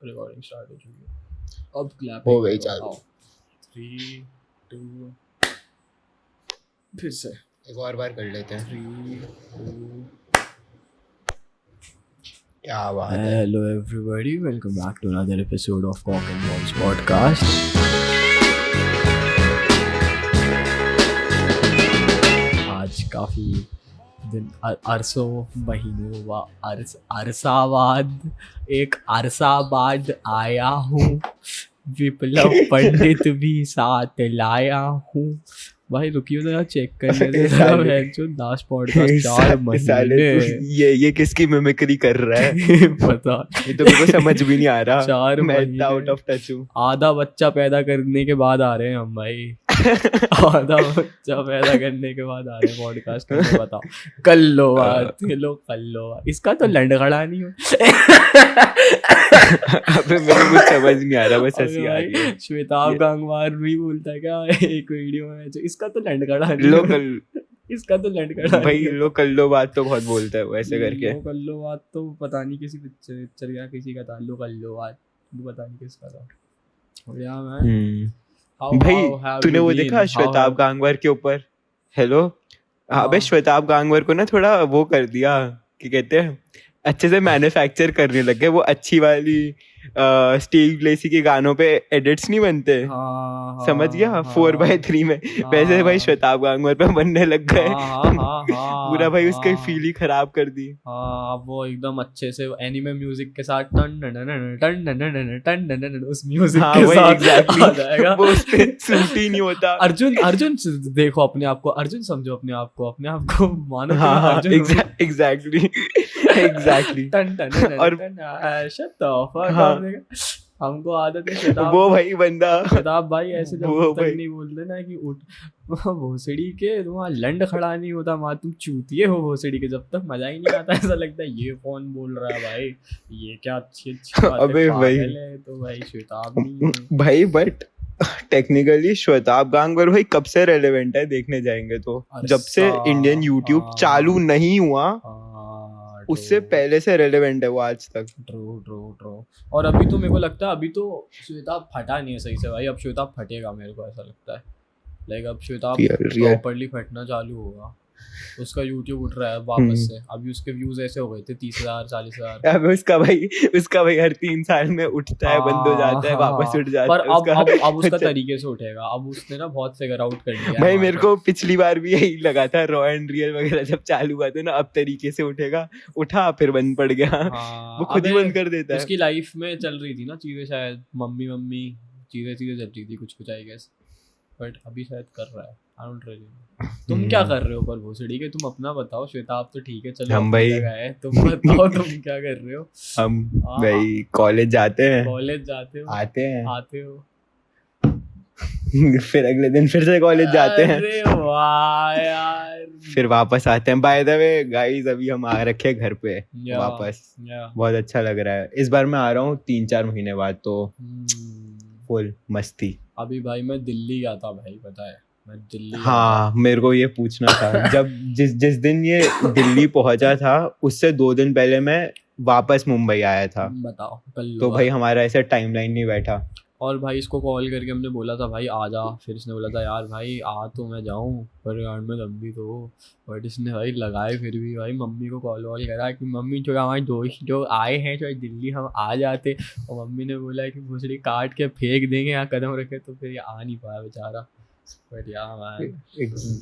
Recording start हो चुकी है। अब क्लैप हो गई चालू। 3 2 फिर से एक और बार कर लेते हैं। 3 2 क्या बात है। Hello everybody, welcome back to another episode of Cock and Balls podcast. आज काफ़ी दिन अरसों महीनों अरसा बाद एक अरसा बाद आया हूँ, विप्लव पंडित भी साथ लाया हूँ। भाई रुकियो जरा चेक करने दे जो लास्ट पॉडकास्ट 4 महीने ये किसकी मिमिक्री कर रहा है पता ये तो मेरे को समझ भी नहीं आ रहा। 4 मैं महीने आउट ऑफ टच हूँ। आधा बच्चा पैदा करने के बाद आ रहे हैं हम भाई। आधा बच्चा पैदा करने के बाद आ रहे हैं पॉडकास्ट करने। बताओ कर लो बात, कर लो बात। इसका तो लंडखड़ा नहीं हो। अबे मेरे को कुछ समझ नहीं आ रहा, बस हंसी आ रही है। श्वेताब गांगवार भी बोलता है क्या एक वीडियो में, इसका तो लंडखड़ा नहीं लोकल इसका तो लंडखड़ा भाई लो कर लो बात तो बहुत बोलता है वैसे करके। कर लो बात तो पता नहीं किसी पिक्चर या किसी का था। लो कर लो बात पता नहीं किसका था। और यार मैं भाई तूने वो देखा श्वेताब गांगवार के ऊपर? हेलो अबे श्वेताब गांगवार को ना थोड़ा वो कर दिया, क्या कहते हैं, अच्छे से मैन्युफैक्चर करने लग गए। वो अच्छी वाली स्टीव ग्लेसी के गानों पे एडिट्स नहीं बनते, समझ गया 4x3 में, वैसे भाई श्वेताब गांगवार पे बनने लग गए। पूरा भाई उसकी फील ही खराब कर दी। अब वो एकदम अच्छे से एनिमे म्यूजिक के साथ टन उस म्यूजिक के साथ एग्जैक्टली आ जाएगा। वो उस पे सूट ही नहीं होता। अर्जुन देखो अपने आप को, अर्जुन समझो अपने आप को मानो अर्जुन। एग्जैक्टली और हमको आदत है वो भाई बंदा शताब भाई ऐसे जब तक नहीं बोलते ना कि उठ भोसड़ी के तुम्हारा लंड खड़ा नहीं होता, माँ तुम चूतिए हो भोसड़ी के, जब तक मजा ही नहीं आता। ऐसा लगता है ये कौन बोल रहा है भाई, ये क्या अच्छी अबे भाई है। तो भाई श्वेताब नहीं है भाई, बट टेक्निकली श्वेताब गांगवार भाई कब से रेलेवेंट है देखने जाएंगे तो, जब से इंडियन यूट्यूब चालू नहीं हुआ उससे पहले से रेलेवेंट है वो आज तक। ट्रू। और अभी तो मेरे को लगता है अभी तो श्वेताब फटा नहीं है सही से भाई। अब श्वेताब फटेगा मेरे को ऐसा लगता है। लाइक अब श्वेताब प्रॉपर्ली फटना चालू होगा। उसका YouTube उठ रहा है वापस से। अभी उसके व्यूज ऐसे हो गए थे 30,000 40,000। अब उसका भाई हर 3 साल में उठता है, बंद हो जाता है, वापस उठ जाता है। पर अब उसका तरीके से उठेगा। अब उसने ना बहुत फिगर आउट कर लिया भाई। मेरे को पिछली बार भी यही लगा था, रॉ एंड रियल वगैरह जब चालू हुआ था ना, अब तरीके से उठेगा, उठा फिर बंद पड़ गया। वो खुद ही बंद कर देता है। उसकी लाइफ में चल रही थी ना चीजें, शायद मम्मी चीजें चल रही थी कुछ आई गेस, बट अभी शायद कर रहा है। तुम क्या कर रहे हो पर भोसड़ी के? तुम अपना बताओ। श्वेताब तो ठीक है चलो हम भाई है, तुम बताओ तुम क्या कर रहे हो? हम भाई कॉलेज जाते हो आते हो फिर अगले दिन फिर से कॉलेज जाते हैं। अरे वाह यार। फिर वापस आते हैं। बाय द वे गाइस, अभी हम आ रखे घर पे वापस। बहुत अच्छा लग रहा है। इस बार मैं आ रहा हूँ 3-4 महीने बाद, तो फुल मस्ती। अभी भाई मैं दिल्ली गया था भाई, पता है मैं दिल्ली। हाँ मेरे को ये पूछना था। जब जिस दिन ये दिल्ली पहुंचा था उससे 2 दिन पहले मैं वापस मुंबई आया था। बताओ तो भाई हमारा ऐसा टाइमलाइन नहीं बैठा। और भाई इसको कॉल करके हमने बोला था भाई आ जा, फिर इसने बोला था यार भाई आ तो मैं जाऊँ पर गांड में दम भी तो। बट इसने भाई लगाए फिर भी भाई मम्मी को कॉल करा कि मम्मी जो हमारे दोस्त जो आए हैं जो दिल्ली हम आ जाते। और मम्मी ने बोला कि भोसड़ी काट के फेंक देंगे यहाँ कदम रखे, तो फिर ये आ नहीं पाया बेचारा। बट यार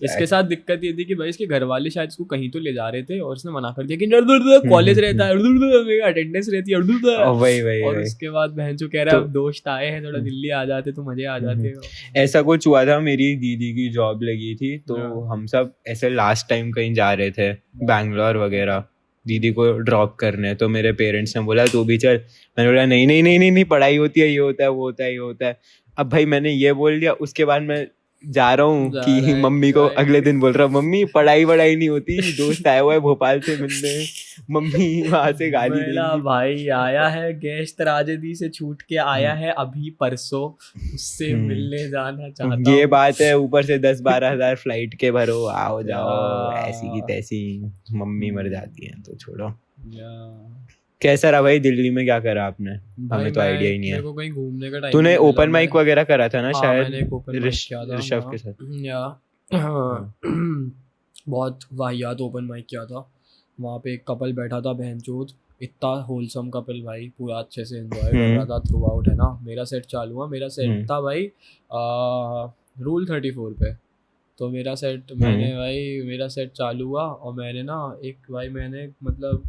इसके साथ दिक्कत ये थी कि भाई इसके घर वाले शायद इसको कहीं तो ले जा रहे थे और इसने मना कर दिया कि कॉलेज रहता है, अटेंडेंस रहती है। और उसके बाद बहन जो कह रहा है अब दोस्त आए हैं थोड़ा दिल्ली आ जाते तो मजे आ जाते। ऐसा कुछ हुआ था, मेरी दीदी की जॉब लगी थी तो हम सब ऐसे लास्ट टाइम कहीं जा रहे थे बैंगलोर वगैरह, दीदी को ड्रॉप करने। तो मेरे पेरेंट्स ने बोला तू भी चल। मैंने बोला नहीं, पढ़ाई होती है, ये होता है वो होता है ये होता है। अब भाई मैंने ये बोल दिया, उसके बाद मैं जा रहा हूँ कि मम्मी को अगले दिन बोल रहा हूँ मम्मी पढ़ाई नहीं होती, दोस्त आया हुआ है भोपाल से मिलने। मम्मी वहां से गाली देगी। भाई आया है गेस्ट ट्रेजेडी से छूट के आया है अभी परसों, उससे मिलने जाना चाहता ये बात है। ऊपर से 10-12 हजार फ्लाइट के भरो, आओ जाओ ऐसी की तैसी। मम्मी मर जाती है तो छोड़ो। कैसा रहा भाई दिल्ली में, क्या करा आपने? भाई हमें तो मैं आइडिया ही नहीं मेरे है। को कहीं घूमने का टाइम तूने नहीं मिला। ओपन माइक मैं वगैरह करा था ना हाँ शायद मैंने एक ओपन माइक किया था ऋषभ वहाँ के साथ? या हाँ। बहुत वाहियात ओपन माइक किया था वहाँ पे। एक कपल बैठा था बहनचोद, इतना होलसम कपल भाई, पूरा अच्छे से एंजॉय कर रहा था थ्रू आउट, है ना। मेरा सेट चालू हुआ, मेरा सेट हम्म था भाई रूल 34 पे। तो मेरा सेट हम्म मेरा सेट चालू हुआ और मैंने ना मैंने मतलब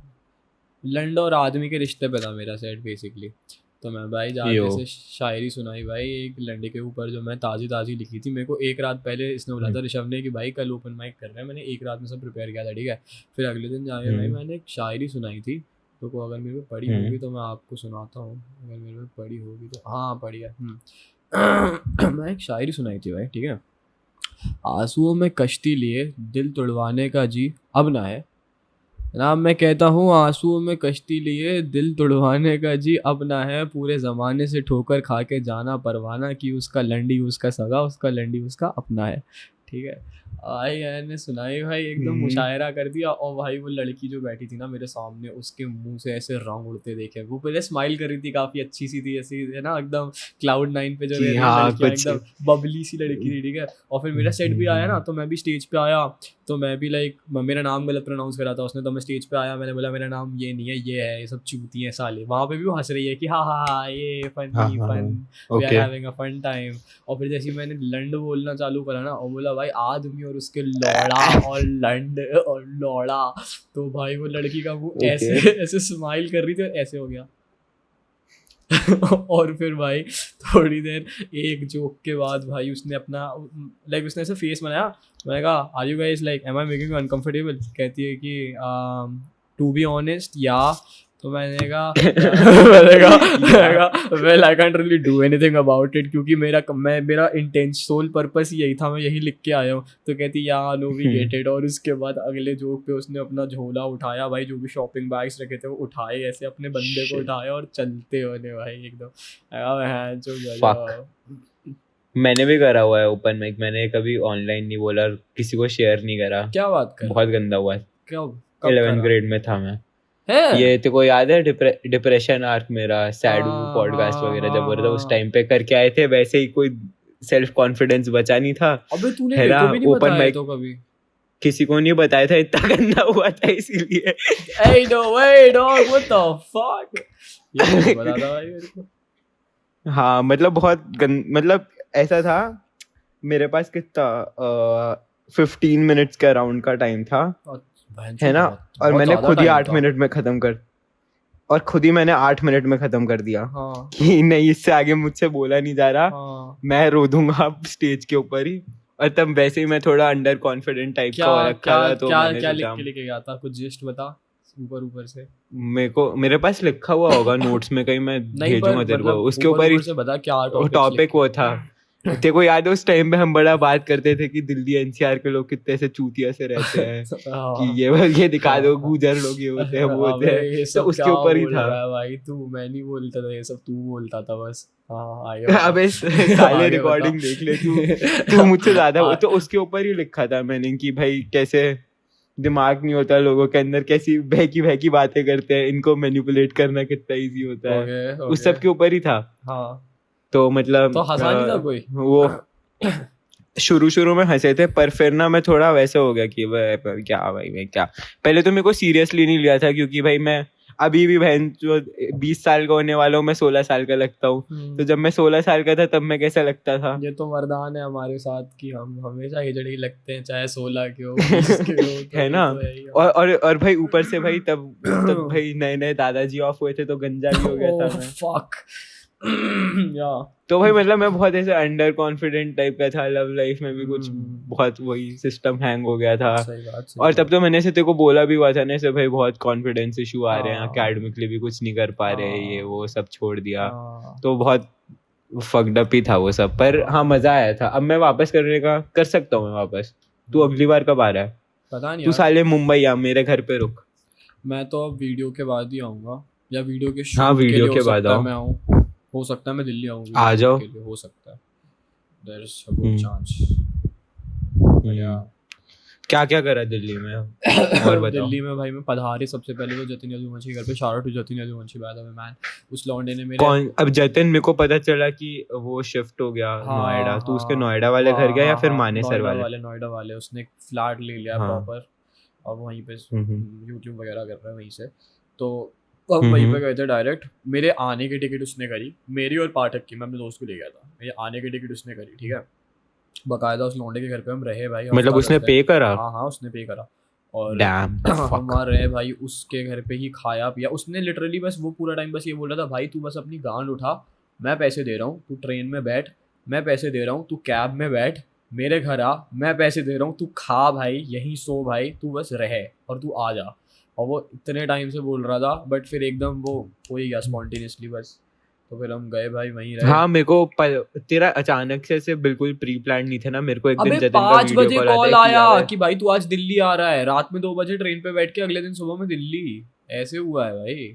लंड और आदमी के रिश्ते पे था मेरा सेट बेसिकली। तो मैं भाई यो जाके से शायरी सुनाई भाई एक लंडे के ऊपर, जो मैं ताज़ी ताज़ी लिखी थी। मेरे को एक रात पहले इसने बोला था ऋषभ ने कि भाई कल ओपन माइक कर रहे हैं। मैंने एक रात में सब प्रिपेयर किया था, ठीक है। फिर अगले दिन जाके भाई मैंने एक शायरी सुनाई थी। तो को अगर मेरे पे पढ़ी होगी तो मैं आपको सुनाता हूँ, अगर मेरे पे पढ़ी होगी तो। हाँ पढ़ी है। मैं एक शायरी सुनाई थी भाई, ठीक है। आंसुओं में कश्ती लिए दिल तुड़वाने का जी अब ना है। जनाब मैं कहता हूँ आंसुओं में कश्ती लिए दिल तुड़वाने का जी अब ना है। पूरे ज़माने से ठोकर खा के जाना परवाना, कि उसका लंडी उसका सगा, उसका लंडी उसका अपना है। ठीक है। भाई मैंने सुनाई भाई, एकदम मुशायरा कर दिया। और भाई वो लड़की जो बैठी थी ना मेरे सामने, उसके मुंह से ऐसे रंग उड़ते देखे। वो पहले स्माइल कर रही थी, काफ़ी अच्छी सी थी, ऐसी है ना एकदम Cloud9 पे जो कि रहती है हाँ लड़कियाँ, कुछ एकदम बबली सी लड़की थी, ठीक है। और फिर मेरा सेट भी आया ना, तो मैं भी स्टेज पे आया। तो मैं भी मेरा नाम गलत प्रोनाउंस करा था उसने, तो मैं स्टेज पे आया, मैंने बोला मेरा नाम ये नहीं है, ये है, ये सब चूती हैं साले। वहाँ पे भी वो हंस रही है कि हाँ हाँ हाँ ये हाँ फनी हाँ फन, हाँ we are okay having a fun time. और फिर जैसे ही मैंने लंड बोलना चालू करा ना, और बोला भाई आदमी और उसके लौड़ा और लंड और लौड़ा, तो भाई वो लड़की का मुंह ऐसे ओके ऐसे स्माइल कर रही थी और ऐसे हो गया। और फिर भाई थोड़ी देर एक जोक के बाद भाई उसने अपना उसने ऐसे फेस बनाया। मैंने कहा are you guys am I making you uncomfortable? कहती है कि टू बी ऑनेस्ट या। तो मैंने कहा well I can't really do anything about it, क्योंकि मेरा इंटेंस सोल पर्पस यही था, मैं यही लिख के आया हूँ। तो कहती या नो वी गेट इट। और उसके बाद अगले जोक पे उसने अपना झोला उठाया भाई, जो भी शॉपिंग बैग्स रखे थे वो उठाए, ऐसे अपने बंदे को उठाया और चलते होने भाई एकदम। जो फक मैंने भी करा हुआ है ओपन माइक। मैंने कभी ऑनलाइन नहीं बोला, किसी को शेयर नहीं करा। क्या बात कर, बहुत गंदा हुआ है। कब 11th ग्रेड में था मैं। है? ये तेरे को याद है डिप्रेशन आर्क मेरा सैडू पॉडकास्ट वगैरह जब हो रहा था उस टाइम पे करके आए थे, वैसे ही कोई सेल्फ कॉन्फिडेंस बचा नहीं था। अबे तूने है मेरे ना को भी नहीं ओपन बताया माइक तो कभी। किसी को नहीं बताया था, इतना गंदा हुआ था इसीलिए। Hey no way dog, what the fuck? ये नहीं पता था भाई मेरे को। हाँ मतलब बहुत मतलब ऐसा था, मेरे पास कितना 15 मिनट्स का राउंड का टाइम था, है ना। और मैंने खुद ही 8 मिनट में खत्म कर, और खुद ही मैंने 8 मिनट में खत्म कर दिया। हाँ कि नहीं इससे आगे मुझसे बोला नहीं जा रहा, हाँ। मैं रो दूंगा स्टेज के ऊपर ही। और तब वैसे ही मैं थोड़ा अंडर कॉन्फिडेंट टाइप का हो रखा था, तो मैंने क्या सोचा लिख के लेके गया था? कुछ जस्ट बता ऊपर से। मेरे पास लिखा हुआ होगा नोट्स में कहीं, मैं नहीं पर भेजूंगा तेरे को। मतलब उसके ऊपर ही से बता क्या टॉपिक वो था। तेरे को याद है उस टाइम पे हम बड़ा बात करते थे कि दिल्ली एनसीआर के लोग कितने से चूतिया से रहते हैं कि ये दिखा दो गुजर लोग ये होते हैं वो होते हैं, तो उसके ऊपर ही था भाई। तू मैं नहीं बोलता था ये सब, तू बोलता था बस। अबे साले रिकॉर्डिंग देख ले तू मुझसे ज्यादा। तो उसके ऊपर ही लिखा था मैंने कि भाई कैसे दिमाग नहीं होता लोगों के अंदर, कैसी बहकी बहकी बातें करते हैं, इनको मैनिपुलेट करना कितना इजी होता है। उस सब के ऊपर ही था। हाँ तो मतलब तो हंसा नहीं था कोई? वो शुरू में हंसे थे, पर फिर ना मैं थोड़ा वैसे हो गया कि क्या भाई मैं क्या। पहले तो मेरे को सीरियसली नहीं लिया था, क्योंकि भाई मैं अभी भी बहन जो 20 साल का होने वाला हूँ, मैं 16 साल का लगता हूँ। तो जब मैं 16 साल का था तब मैं कैसा लगता था। ये तो वरदान है हमारे साथ कि हम हमेशा हिजड़े ही लगते हैं, चाहे 16 के हो 20 के हो। तो है ना। और भाई ऊपर से भाई तब भाई नए दादाजी ऑफ हुए थे, तो गंजा भी हो गया था मैं। फक या तो भाई मतलब मैं बहुत ऐसे अंडर कॉन्फिडेंट टाइप का था। लव लाइफ में भी कुछ बहुत वही सिस्टम हैंग हो गया था। और तब तो मैंने से तेरे को बोला भी हुआ था ना, ऐसे भाई बहुत कॉन्फिडेंस इशू आ रहे हैं, एकेडमिकली भी कुछ नहीं कर पा रहे हैं, ये वो सब छोड़ दिया। तो बहुत फक्ड अप ही था वो सब, पर हाँ मजा आया था। अब मैं वापस करने का कर सकता हूँ मैं वापस। तू अगली बार कब आ रहा है? पता नहीं तू साले मुंबई आ, मेरे घर पे रुक। मैं तो अब वीडियो के बाद ही आऊंगा, या वीडियो के हाँ वीडियो के बाद आओ। मैं आऊँ, हो सकता है मैं दिल्ली आऊँ आ जाओ, हो सकता है, there is a good chance. क्या क्या करा दिल्ली में और बताओ। दिल्ली में भाई मैं पधारे सबसे पहले तो जतिन यदुवंशी घर पे, shout out to Jatin Yaduvanshi by the way man. उस लौंडे ने मेरे कौन अब जतिन, मेरे को पता चला कि वो शिफ्ट हो गया नोएडा, तो उसके नोएडा वाले घर गया या फिर मानेसर वाले? नोएडा वाले उसने एक फ्लैट ले लिया हाँ। प्रॉपर, और वहीं पे हम्म यूट्यूब वगैरह कर रहा है वहीं से। तो हम वहीं पे गए थे डायरेक्ट। मेरे आने की टिकट उसने करी, मेरी और पाठक की, मैं अपने दोस्त को ले गया था, मेरे आने की टिकट उसने करी, ठीक है। बकायदा उस लौंडे के घर पे हम रहे भाई, मतलब हफ्ता उसने दस पे दिन। करा? हाँ उसने पे करा। और डैम हम वहाँ रहे भाई, उसके घर पे ही खाया पिया। उसने लिटरली बस वो पूरा टाइम बस ये बोल रहा था, भाई तू बस अपनी गांड उठा, मैं पैसे दे रहा हूँ, तू ट्रेन में बैठ, मैं पैसे दे रहा हूँ, तू कैब में बैठ, मेरे घर आ, मैं पैसे दे रहा हूँ, तू खा भाई, यहीं सो भाई, तू बस रहे और तू आ जा। और वो इतने टाइम से बोल रहा था, बट फिर एकदम वो हो ही गया स्पॉन्टेनियसली बस। तो फिर हम गए भाई, वहीं रहे। हाँ मेरे को तेरा अचानक से बिल्कुल प्री प्लान नहीं थे ना। मेरे को एक दिन अबे जतिन का 5 वीडियो बजे कॉल कॉल आता है कि आया यार कि भाई तू आज दिल्ली आ रहा है, रात में 2 बजे ट्रेन पे बैठ के अगले दिन सुबह में दिल्ली। ऐसे हुआ है भाई,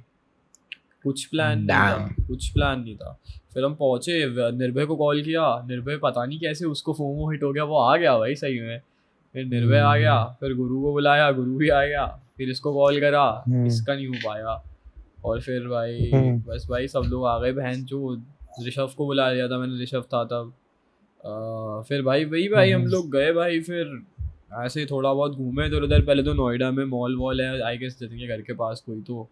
कुछ प्लान नहीं था, Damn. कुछ प्लान नहीं था। फिर हम पहुंचे, निर्भय को कॉल किया, निर्भय पता नहीं कैसे उसको फोमो हिट हो गया, वो आ गया भाई सही में। फिर निर्भय आ गया, फिर गुरु को बुलाया, गुरु भी आ गया, फिर इसको कॉल करा, इसका नहीं हो पाया। और फिर भाई बस भाई सब लोग आ गए, बहन जो ऋषभ को बुला लिया था मैंने, ऋषभ था तब। फिर भाई वही भाई हम लोग गए भाई, फिर ऐसे ही थोड़ा बहुत घूमे इधर उधर। पहले तो नोएडा में मॉल वॉल है आई गेस जतिन के घर के पास कोई, तो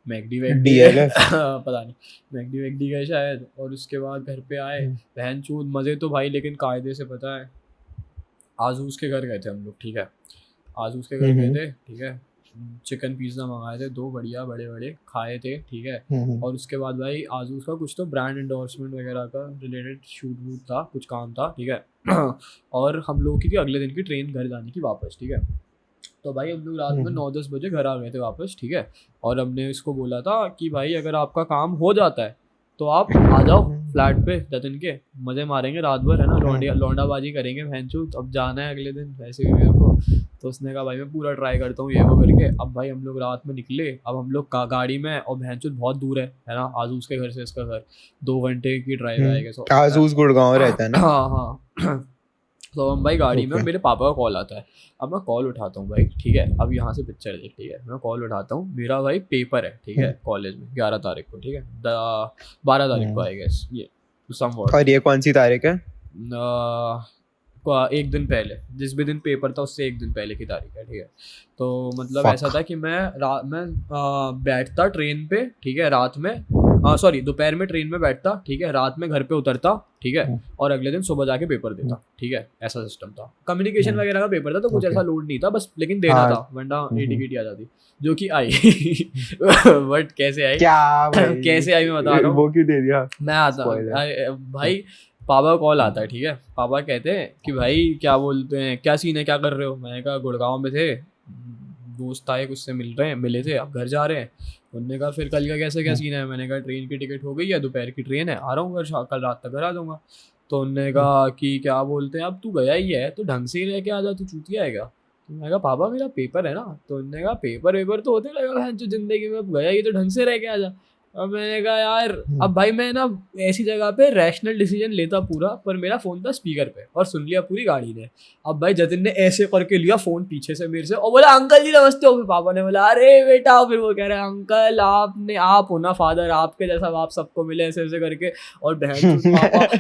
मैकडी वैकडी DLF? पता नहीं, मैकडी वैकडी गए शायद। और उसके बाद घर पे आए, बहन चूत मज़े तो भाई, लेकिन कायदे से पता है आजूस के घर गए थे हम लोग, ठीक है। आजूस के घर गए थे, ठीक है। चिकन पिज़्ज़ा मंगाए थे 2 बढ़िया बड़े बड़े, खाए थे, ठीक है। और उसके बाद भाई आजूस का कुछ तो ब्रांड एंडोर्समेंट वगैरह का रिलेटेड शूट वूट था, कुछ काम था, ठीक है। और हम लोग की थी अगले दिन की ट्रेन घर जाने की वापस, ठीक है। तो भाई हम लोग रात में 9-10 बजे घर आ गए थे वापस, ठीक है। और हमने इसको बोला था कि भाई अगर आपका काम हो जाता है तो आप आ जाओ फ्लैट पे जतिन के, मज़े मारेंगे रात भर, है ना, लौंडाबाजी करेंगे भैंचूत, अब जाना है अगले दिन वैसे भी मेरे को। तो उसने कहा भाई मैं पूरा ट्राई करता हूँ ये वो करके। अब भाई हम लोग रात में निकले, अब हम लोग गाड़ी में, और भैंचूत बहुत दूर है ना आजूस के घर से इसका घर, 2 घंटे की ड्राइव आएगा। आजूस गुड़गांव रहता है ना? हाँ हाँ। तो हम भाई गाड़ी में, मेरे पापा का कॉल आता है, अब मैं कॉल उठाता हूँ भाई, ठीक है। अब यहाँ से पिक्चर देख, ठीक है, मैं कॉल उठाता हूँ, मेरा भाई पेपर है, ठीक है, कॉलेज में 11 तारीख को, ठीक है, 12 तारीख को आई गेस ये समवॉट। और ये कौन सी तारीख है? एक दिन पहले, जिस भी दिन पेपर था उससे एक दिन पहले की तारीख है, ठीक है। तो मतलब ऐसा था कि मैं बैठता ट्रेन पे, ठीक है, रात में, सॉरी दोपहर में ट्रेन में बैठता, ठीक है, रात में घर पे उतरता, ठीक है, और अगले दिन सुबह जाके पेपर देता, ठीक है। ऐसा सिस्टम था, कम्युनिकेशन वगैरह का पेपर था, तो कुछ ऐसा लोड नहीं था, बस लेकिन देना था, वरना ATKT आ जाती, जो कि आई। बट कैसे आई, क्या कैसे आई मैं बता रहा हूँ, वो क्यों दे दिया? मैं आता भाई, पापा का कॉल आता है, ठीक है। पापा कहते हैं कि भाई क्या बोलते हैं, क्या सीन है, क्या कर रहे हो। मैंने कहा गुड़गांव में थे, दोस्त आए, उससे मिले थे, अब घर जा रहे हैं। उन्होंने कहा फिर कल का कैसे क्या सीन है। मैंने कहा ट्रेन की टिकट हो गई है, दोपहर की ट्रेन है, आ रहा हूँ घर, कल रात तक घर आ जाऊँगा। तो उन्होंने कहा कि क्या बोलते हैं, अब तू गया ही है तो ढंग से ही रह के आ जा, तू चूतिया आएगा। तो मैंने कहा पापा मेरा पेपर है ना। तो उन्होंने कहा पेपर वेपर तो होते रहेगा जो ज़िंदगी में, अब गया ही तो ढंग से रह के आ जा। अब मैंने कहा यार, अब भाई मैं ना ऐसी जगह पे रैशनल डिसीजन लेता पूरा, पर मेरा फ़ोन था स्पीकर पे और सुन लिया पूरी गाड़ी ने। अब भाई जतिन ने ऐसे करके लिया फ़ोन पीछे से मेरे से और बोला अंकल जी नमस्ते हो। फिर पापा ने बोला अरे बेटा, फिर वो कह रहे हैं अंकल आप हो ना फादर, आपके जैसा आप सबको मिले, ऐसे ऐसे करके। और बहन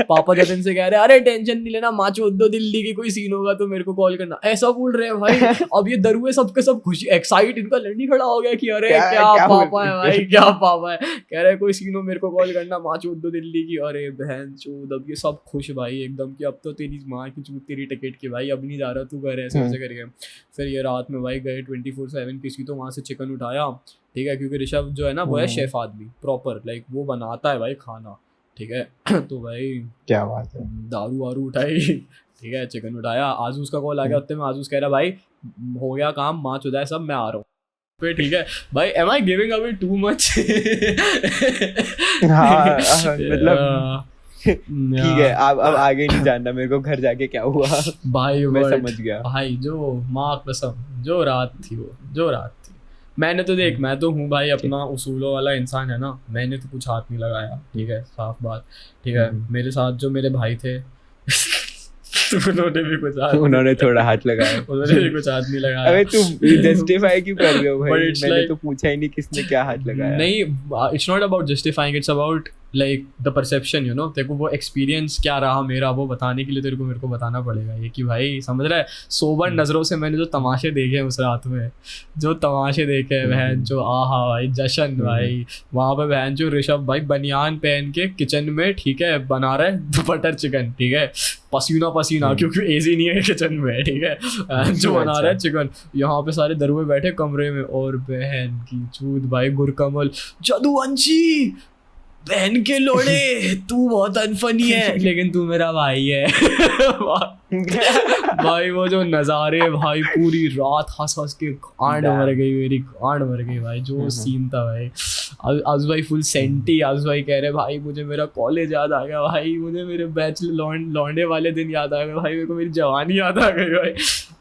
पापा जतिन से कह रहे हैं अरे टेंशन नहीं लेना, माचो दो, दिल्ली की कोई सीन होगा तो मेरे को कॉल करना, ऐसा बोल रहे हैं भाई। अब ये दरुए सबके सब खुशी एक्साइट, इनका लड़नी खड़ा हो गया कि अरे क्या पापा है भाई, क्या पापा है। कह रहे कोई सीन हो मेरे को कॉल करना, माँ चूत दो दिल्ली की। अरे बहन चूत, अब ये सब खुश भाई एकदम कि अब तो तेरी माँ की चूत तेरी टिकट की भाई, अब नहीं जा रहा तू घर, ऐसे ऐसे करके। फिर ये रात में भाई गए 24/7 किसी तो वहाँ से चिकन उठाया, ठीक है, क्योंकि ऋषभ जो है ना वो है शेफ आदमी प्रॉपर, लाइक वो बनाता है भाई खाना, ठीक है। तो भाई क्या बात है, दारू वारू उठाई, ठीक है, चिकन उठाया। आजूस का कॉल आ गया उतने में, आजूस कह रहा भाई हो गया काम, माँ चुदा है सब, मैं आ रहा हूँ। फिर ठीक है भाई, am I giving away too much. मतलब ठीक है, अब आगे नहीं जानना मेरे को, घर जाके क्या हुआ भाई मैं समझ गया भाई। जो माँ कसम, जो रात थी वो, जो रात थी, मैंने तो देख, मैं तो हूँ भाई अपना उसूलों वाला इंसान है ना, मैंने तो कुछ हाथ नहीं लगाया, ठीक है, साफ बात, ठीक है। मेरे साथ जो मेरे भाई थे तो उन्होंने भी कुछ हाथ उन्होंने थोड़ा हाथ लगाया। उन्होंने भी कुछ हाथ नहीं लगाया। अबे तू जस्टिफाई क्यों कर रहे हो भाई? But it's मैंने like- तो पूछा ही नहीं किसने क्या हाथ लगाया। नहीं, it's not about justifying, it's about like the perception, you know. तेरे को वो एक्सपीरियंस क्या रहा मेरा, वो बताने के लिए तेरे को मेरे को बताना पड़ेगा ये कि भाई समझ रहा है, सोबर नज़रों से मैंने जो तमाशे देखे हैं उस रात में, जो तमाशे देखे हैं बहन, जो आहा भाई जश्न भाई, वहाँ पे बहन जो ऋषभ भाई बनियान पहन के किचन में, ठीक है, बना रहा है बटर चिकन, ठीक है, पसीना पसीना, क्योंकि एसी नहीं है किचन में, ठीक है, जो बना रहा है चिकन, यहाँ पे सारे दरुए बैठे कमरे में, और बहन की चूत भाई गुरकमल, जादूवंशी बहन के लोड़े, तू बहुत अनफनी है लेकिन तू मेरा भाई है। भाई वो जो नज़ारे भाई, पूरी रात हंस हंस के गांड मर गई, मेरी गांड मर गई भाई, जो सीन था भाई। आज़ भाई फुल सेंटी, आज़ भाई कह रहे भाई मुझे मेरा कॉलेज याद आ गया भाई, मुझे मेरे बैचलर लौंडे वाले दिन याद आ गए भाई, मेरे को मेरी जवानी याद आ गई भाई।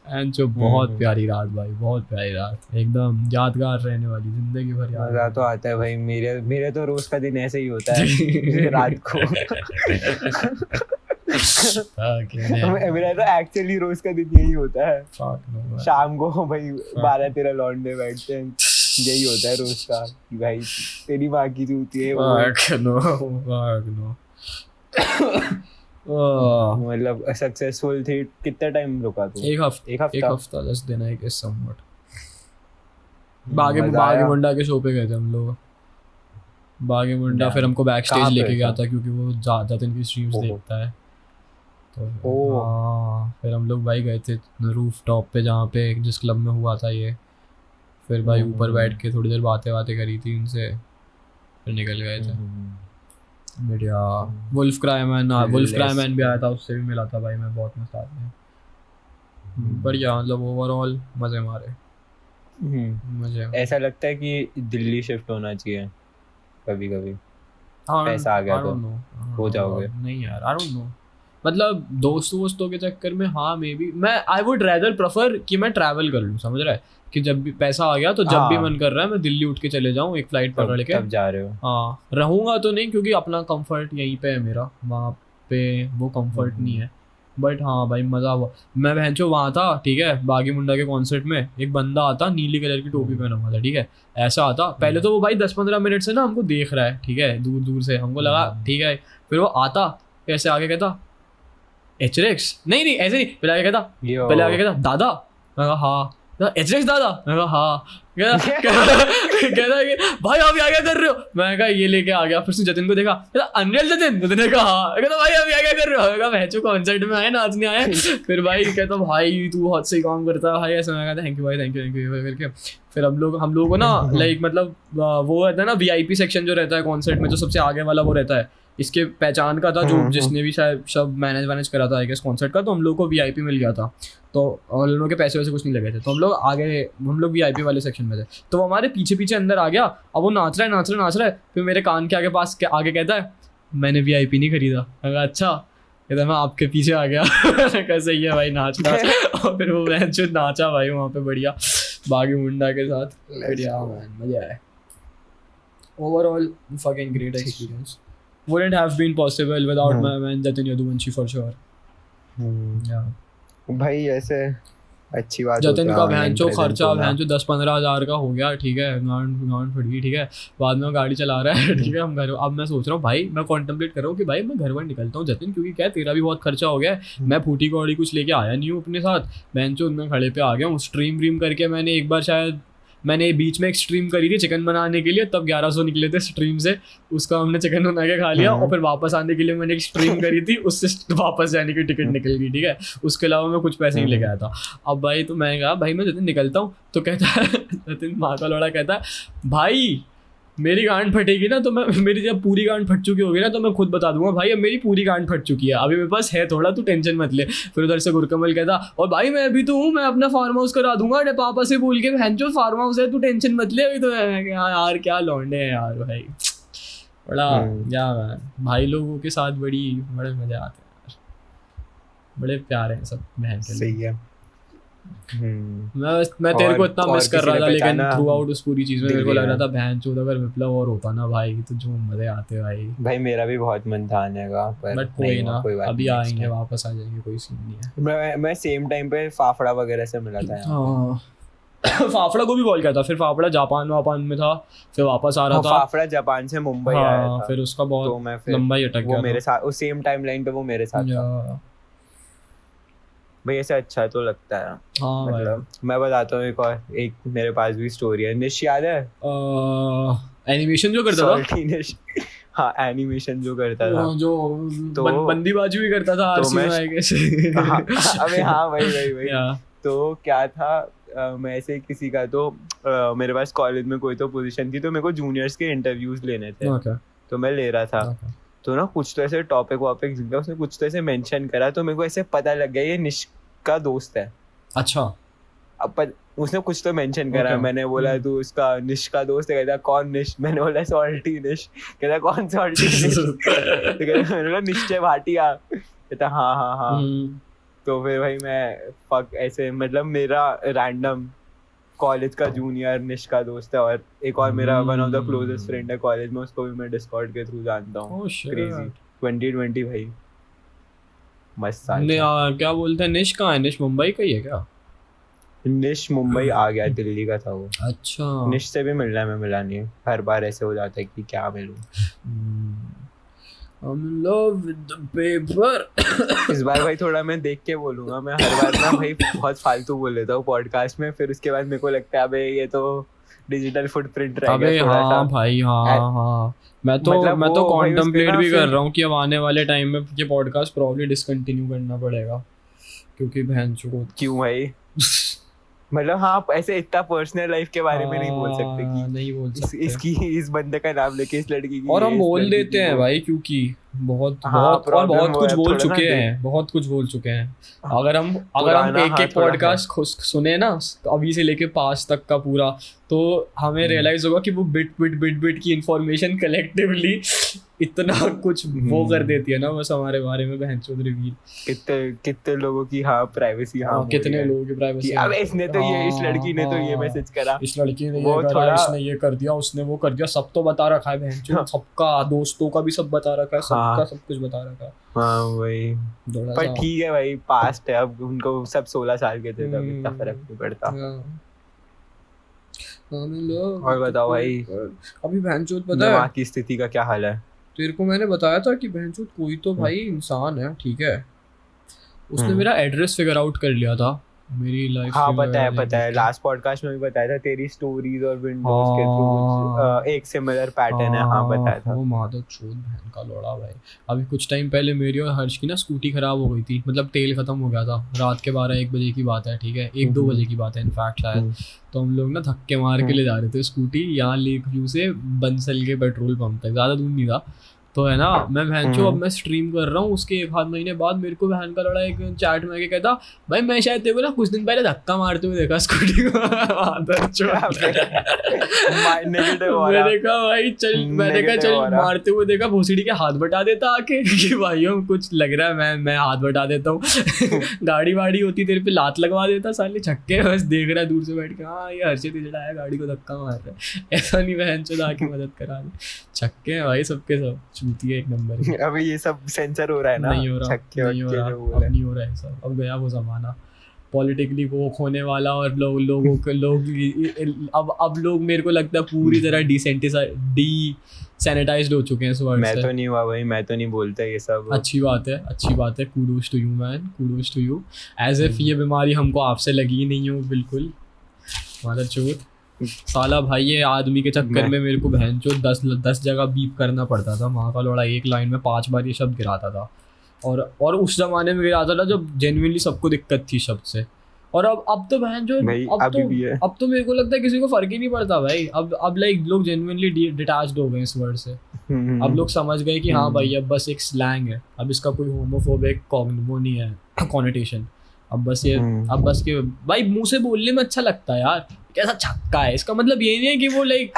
एंड जो बहुत प्यारी रात भाई, बहुत प्यारी रात, एकदम यादगार रहने वाली, जिंदगी भर याद। मजा तो आता है भाई, मेरे तो रोज का दिन ऐसे ही होता है रात को। मेरा तो एक्चुअली रोज का दिन यही होता है, शाम को भाई 12-13 लौंडे बैठते हैं, यही होता है रोज का कि भाई तेरी माँ की जूती है मतलब सक्सेसफुल थी। कितना टाइम रुका तू? एक हफ्ता 10 दिन है कि समवट। बागे मजा आया। मुंडा के शो पे गए थे हम लोग, बागे मुंडा, फिर हमको बैक स्टेज कहाँ पे लेके गया था? था क्योंकि वो जतिन की स्ट्रीम्स ओहो। देखता है, तो ओह। हाँ, फिर हम लोग भाई गए थे रूफ टॉप पे, जहाँ पे जिस क्लब में हुआ था ये, फिर भाई ऊपर बैठ के थोड़ी देर बातें करी थी उनसे, फिर निकल गए थे। बढ़िया। वुल्फ क्राइमैन भी आया था, उससे भी मिला था भाई मैं, बहुत मजा आया। बढ़िया, मतलब ओवरऑल मजे मारे, मजे। ऐसा लगता है कि दिल्ली शिफ्ट होना चाहिए कभी कभी, हाँ, पैसा आ गया I तो don't know। हो जाओगे। नहीं यार, आई डोंट नो, मतलब दोस्तों के चक्कर में हाँ मे बी, मैं आई वुड रेदर प्रेफर कि मैं ट्रैवल कर लूँ, समझ रहा है, कि जब भी पैसा आ गया तो जब भी हाँ। मन कर रहा है मैं दिल्ली उठ के चले जाऊँ, एक फ्लाइट पकड़ के। तब जा रहे हो? हाँ, रहूँगा तो नहीं, क्योंकि अपना कंफर्ट यहीं पे है मेरा, वहाँ पे वो कंफर्ट नहीं है, बट हाँ भाई मज़ा हुआ। मैं बहनचो वहाँ था, ठीक है, बागी मुंडा के कॉन्सर्ट में, एक बंदा आता नीली कलर की टोपी पहना हुआ था, ठीक है, ऐसा आता, पहले तो वो भाई 10-15 मिनट से ना हमको देख रहा है, ठीक है, दूर दूर से, हमको लगा ठीक है, फिर वो आता ऐसे आगे कहता एचरेक्स, नहीं ऐसे नहीं, पहले आगे कहता दादा, मैं कहा हाँ, एचरेक्स दादा, मैं कहा हाँ, कहता कि भाई आप यहाँ क्या कर रहे हो, मैं कहा ये लेके आ गया, फिर उसने जतिन को देखा, कहता अनरियल जतिन ने कहा हाँ, कहता भाई आप यहाँ क्या कर रहे हो, मैं कहा बहचो कॉन्सर्ट में आए, नाचने आए। फिर भाई कहता भाई तू बहुत सही काम करता है भाई, ऐसा, मैं कहता थैंक यू भाई, थैंक यू करके। फिर हम लोगों को ना लाइक मतलब वो रहता है ना VIP सेक्शन जो रहता है कॉन्सर्ट में, जो सबसे आगे वाला वो रहता है, इसके पहचान का था जो जिसने भी शायद सब मैनेज करा था आई गेस कॉन्सर्ट का, तो हम लोग को VIP मिल गया था, तो और लोगों के पैसे वैसे कुछ नहीं लगे थे, तो हम लोग VIP वाले सेक्शन में थे, तो वो हमारे पीछे अंदर आ गया। अब वो नाच रहा है, फिर मेरे कान के आगे कहता है मैंने VIP नहीं खरीदा। अगर अच्छा, कहता मैं आपके पीछे आ गया। कहा सही है भाई, नाच। और फिर वो जो नाचा भाई वहाँ पे बढ़िया बागी मुंडा के साथ, बढ़िया मजा आया। Overall fucking great experience. Wouldn't have been possible without my man Jatin Yaduvanshi for sure. Yeah. भाई ऐसे अच्छी बात जतिन का भैंचो present खर्चा होना। भैंचो 10-15 हज़ार का हो गया, ठीक है, गांड फट गई, ठीक है, बाद में वो गाड़ी चला रहा है, ठीक है, हम घर, अब मैं सोच रहा हूँ भाई, मैं कॉन्टेम्पलेट कर रहा हूँ कि भाई मैं घर वर निकलता हूँ जतिन, क्योंकि क्या तेरा भी बहुत खर्चा हो गया है, मैं फूटी कौड़ी कुछ लेके आया नहीं हूँ अपने साथ, भैंचो उनमें खड़े पे आ गया हूँ। स्ट्रीम करके मैंने एक बार शायद मैंने बीच में एक स्ट्रीम करी थी चिकन बनाने के लिए, तब 1100 निकले थे स्ट्रीम से, उसका हमने चिकन बना के खा लिया, और फिर वापस आने के लिए मैंने एक स्ट्रीम करी थी, उससे वापस जाने की टिकट निकल गई, ठीक है, उसके अलावा मैं कुछ पैसे नहीं लेके आया था। अब भाई तो मैं कहा भाई मैं जतिन निकलता हूँ, तो कहता है जतिन माँ का लौड़ा कहता है भाई मेरी गांड फटेगी ना, तो मैं मेरी जब पूरी गांड फट चुकी होगी ना, तो मैं खुद बता दूंगा भाई अब मेरी पूरी गांड फट चुकी है, अभी मेरे पास है थोड़ा, तू टेंशन मत ले। फिर उधर से गुरकमल कहता और भाई मैं अभी तो हूँ, मैं अपना फार्म हाउस करा दूंगा, पापा से बोल के भैंचो फार्म हाउस है, तू टेंशन मत ले। अभी तो यार क्या लौंडे हैं यार भाई, बड़ा क्या भाई लोगों के साथ बड़े मजे आते हैं यार, बड़े प्यारे हैं सब बहन के। सही है। मैं तेरे को और- इतना और मिस कर किसी रहा ने था, लेकिन पहचाना थ्रू आउट उस पूरी चीज में मेरे को दिल्ली लग रहा में। था बहनचोद अगर विप्लव और होता ना भाई तो जो मजे आते भाई। भाई मेरा भी बहुत मन था आने का, पर बट नहीं कोई हुआ, ना, कोई बात अभी नहीं, next आएंगे time। वापस आ जाएंगे, कोई सीन नहीं है। मैं सेम टाइम पे फाफड़ा वगैरह से मिला था यहाँ पे। हाँ फाफड़ा को भी कॉल किया था, फिर फाफड़ा जापान वापान में था, फिर वापस आ रहा हाँ, था। फाफड़ा जापान से मुंबई आया हाँ था, फिर उसका तो बहुत मैं फिर लंबा ही अटक वो गया मेरे था। साथ उस सेम टाइम लाइन पे वो मेरे साथ था। या भाई ऐसे अच्छा तो लगता है। हाँ भाई। मतलब मैं बताता हूँ एक मेरे पास भी स्टोरी है। निश याद है? एनिमेशन जो करता था, सॉल्टी निश। हाँ, एनिमेशन जो करता था। जो तो- बंदीबाजी भी करता था तो आरसी मैं- में आई गेस। हाँ, अबे हाँ, वही। या तो क्या था, मैं ऐसे किसी का तो मेरे पास कॉलेज में कोई तो पोजीशन थी, तो मेरे को जूनियर्स के इंटरव्यूज लेने थे, ओके तो मैं ले रहा था। ओके तो ना कुछ तो ऐसे टॉपिक वॉपिक जिनका उसने कुछ तो ऐसे मेंशन करा, तो मेरे को ऐसे पता लग गया ये निश का दोस्त है। अच्छा अब उसने कुछ तो मेंशन करा, Okay. मैंने बोला तू उसका निश का दोस्त है? कहता कौन निश? मैंने बोला सॉल्टी निश। कहता कौन सॉल्टी निश? तो कहता मैंने बोला निश्चय भाटिया। कहता हाँ। हम्म, तो फिर भाई मैं फक ऐसे, मतलब मेरा रैंडम कॉलेज का जूनियर निश का दोस्त है, और एक और मेरा one of the closest friend है कॉलेज में, उसको भी मैं डिस्कॉर्ड के थ्रू जानता हूँ। oh shit. क्रेजी 2020 भाई, मस्त साल ने था। क्या बोलते हैं, निश कहाँ है? निश मुंबई का ही है क्या? निश मुंबई आ गया, दिल्ली का था वो। अच्छा निश से भी मिलना है, मैं मिला नहीं। हर बार ऐसे हो जाता है कि क्या मिलूं। I'm in love with the paper. इस बार भाई थोड़ा मैं देख के बोलूंगा। मैं हर बार ना भाई बहुत फालतू बोल लेता हूँ पॉडकास्ट में, फिर उसके बाद मेरे को लगता है अबे ये तो डिजिटल फुटप्रिंट रह अबे गया थोड़ा सा। हाँ भाई हाँ। मैं तो मतलब वो भाई उसपे कॉन्टम्पलेट ना भी कर फिर- रहा हूँ कि अब आने वाले टाइम में ये पॉडकास्ट प्रॉब्ली डिसकंटिन्यू करना पड़ेगा, क्योंकि बहन चो क्यों भाई? मतलब हाँ, ऐसे इतना पर्सनल लाइफ के बारे में नहीं बोल सकते कि नहीं बोल सकते। इसकी इस बंदे का नाम लेके इस लड़की की, और ये हम इस बोल लड़की देते की हैं वो। भाई, क्योंकि बहुत हाँ, बहुत और problem बहुत वो कुछ है, बोल थोड़ा ना चुके देख- हैं, बहुत कुछ बोल चुके हैं। अगर हम पुराना एक हाँ, एक थोड़ा है। पॉडकास्ट सुने ना अभी से लेके 5 तक का पूरा, तो हमें रियलाइज होगा कि वो बिट की इंफॉर्मेशन कलेक्टिवली इतना कुछ वो कर देती है ना बस हमारे बारे में बहनचोद रिवील। कितने लोगों की हाँ प्राइवेसी हाँ हो कितने रही है। लोगों की कि प्राइवेसी। अब इसने तो ये, इस लड़की ने तो ये मैसेज करा, इस लड़की ने वो ये करा, थोड़ा- इसने ये कर दिया, उसने वो कर दिया, सब तो बता रखा है बहनचोद, हाँ। सबका दोस्तों का भी सब बता रखा है, सबका हाँ। सब कुछ बता रखा है। हाँ वही। थोड़ा पर सा ठीक है भाई, पास्ट है, अब उनको सब 16 साल के थे, तब इतना हम्म। फर्क नहीं पड़ता। और बताओ भाई। अभी बहनचोद पता है दिमाग की स्थिति का क्या हाल है? तेरे को मैंने बताया था कि बहनचोद कोई तो भाई इंसान है, ठीक है, उसने हम्म। मेरा एड्रेस फिगर आउट कर लिया था मेरी लाइफ। हाँ पता है, लास्ट पॉडकास्ट में भी बताया था, तेरी स्टोरीज और विंडोज के हाँ। थ्रू एक सिमिलर पैटर्न है। हाँ बताया था। वो माधव चोद बहन का लोड़ा भाई। अभी कुछ टाइम पहले मेरी और हर्ष की ना स्कूटी खराब हो गई थी, मतलब तेल खत्म हो गया था, रात के 12-1 बजे की बात है, ठीक है, 1-2 बजे की बात है इनफैक्ट शायद। तो हम लोग ना धक्के मार के ले जा रहे थे स्कूटी यहाँ लेक व्यू से बंसल के पेट्रोल पंप तक, ज़्यादा दूर नहीं था। तो है ना, मैं बहन चो अब मैं स्ट्रीम कर रहा हूँ, उसके 1-8 महीने बाद मेरे को बहन का लड़ा एक चैट में आके कहता भाई मैं शायद तेरे को ना कुछ दिन पहले धक्का मारते हुए देखा स्कूटी को। मैंने कहा भाई चल, मैंने कहा चल मारते हुए देखा, भोसड़ी के हाथ बटा देता आके कि भाइयों कुछ लग रहा है, मैं हाथ बटा देता हूँ। गाड़ी वाड़ी होती तेरे पे लात लगवा देता साले छक्के, बस देख रहा है दूर से बैठ के, हाँ ये हर्षित इजड़ा है गाड़ी को धक्का मार रहा है, ऐसा नहीं बहन चो आके मदद करा दे। छक्के हैं भाई सबके सब, चूती है एक नंबर की। अभी ये सब सेंसर हो रहा है ना, नहीं हो रहा, छक्के नहीं हो वक्के रहा, जो बोल अब रहे हैं। नहीं हो रहा है सब, अब गया वो जमाना पॉलिटिकली वो होने वाला, और लोगों के अब लोग मेरे को लगता है पूरी तरह सैनिटाइज्ड हो चुके हैं इस वर्ड मैं से। तो नहीं हुआ भाई, मैं तो नहीं बोलता ये सब। अच्छी बात है, kudos to you man, kudos to you, as if ये बीमारी हमको आपसे लगी ही नहीं हो बिल्कुल। मादर चोत साला भाई, ये आदमी के चक्कर में मेरे को बहन चो 10 जगह बीप करना पड़ता था, माँ का लोड़ा एक लाइन में 5 बार ये शब्द गिराता था, और उस जमाने में गिराता था जब जेन्युइनली सबको दिक्कत थी शब्द से। और अब तो बहन जो अब तो मेरे को लगता है किसी को फर्क ही नहीं पड़ता भाई। अब लाइक लोग जेन्युइनली डिटैच्ड हो गए इस वर्ड से। अब लोग समझ गए कि हाँ भाई अब बस एक स्लैंग है, अब इसका कोई होमोफोबिक वो नहीं है कॉनोटेशन। अब बस के भाई मुंह से बोलने में अच्छा लगता है यार, कैसा छक्का है, इसका मतलब ये नहीं है कि वो लाइक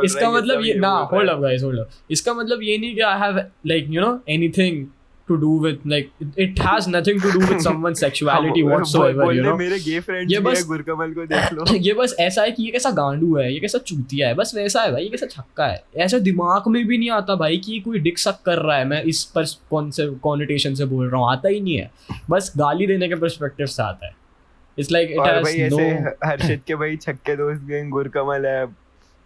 इसका मतलब ये ना, hold up guys, hold up, इसका मतलब ये नहीं कि I have like you know anything to do with like it has nothing to do with someone's sexuality whatsoever, you know. मेरे गे फ्रेंड्स ये भी है, बस- गुरकमल को देख लो। ये बस ऐसा है कि ये कैसा गांडू है, ये कैसा चूतिया है, बस वैसा है भाई, ये कैसा छक्का है। ऐसा दिमाग में भी नहीं आता भाई कि कोई डिक सक कर रहा है, मैं इस पर कौन से कॉनिटेशन से बोल रहा हूँ, आता ही नहीं है, बस गाली देने के पर्सपेक्टिव से आता है। इट्स लाइक इट और भाई हैज ऐसे नो हर्षित के भाई छक्के दोस्त गैंग, गुरकमल है,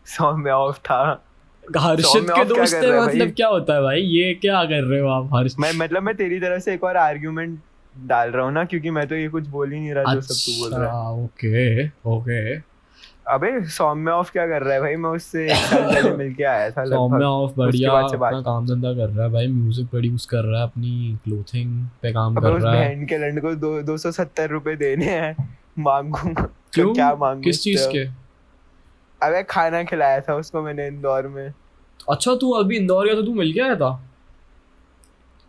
सौम्य ऑफ था। हर्षित सौम्य के ऑफ क्या दोस्त कर है, रहा है मतलब भाई? क्या होता है भाई, ये क्या कर रहे हो आप हर्ष? मैं तेरी तरफ से एक और आर्ग्यूमेंट डाल रहा हूँ ना, क्योंकि मैं तो ये कुछ बोल ही नहीं रहा जो सब तू बोल रहा है। Okay okay. अबे सौम्य ऑफ क्या कर रहा है भाई? मैं उससे 1 साल पहले मिलके आया था सौम्य लगभग। ऑफ उसके बढ़िया बाद से बात अपना काम धंधा कर रहा है भाई, म्यूजिक प्रोड्यूस कर रहा है, अपनी क्लोथिंग पे काम अबे कर उस रहा है। बहन के लंड को 270 रुपए देने हैं, मांगूंगा क्यों? तो क्या मांगू? किस चीज के? अबे खाना खिलाया था उसको मैंने इंदौर में। अच्छा तू अभी इंदौर गया तो तू मिल के आया था?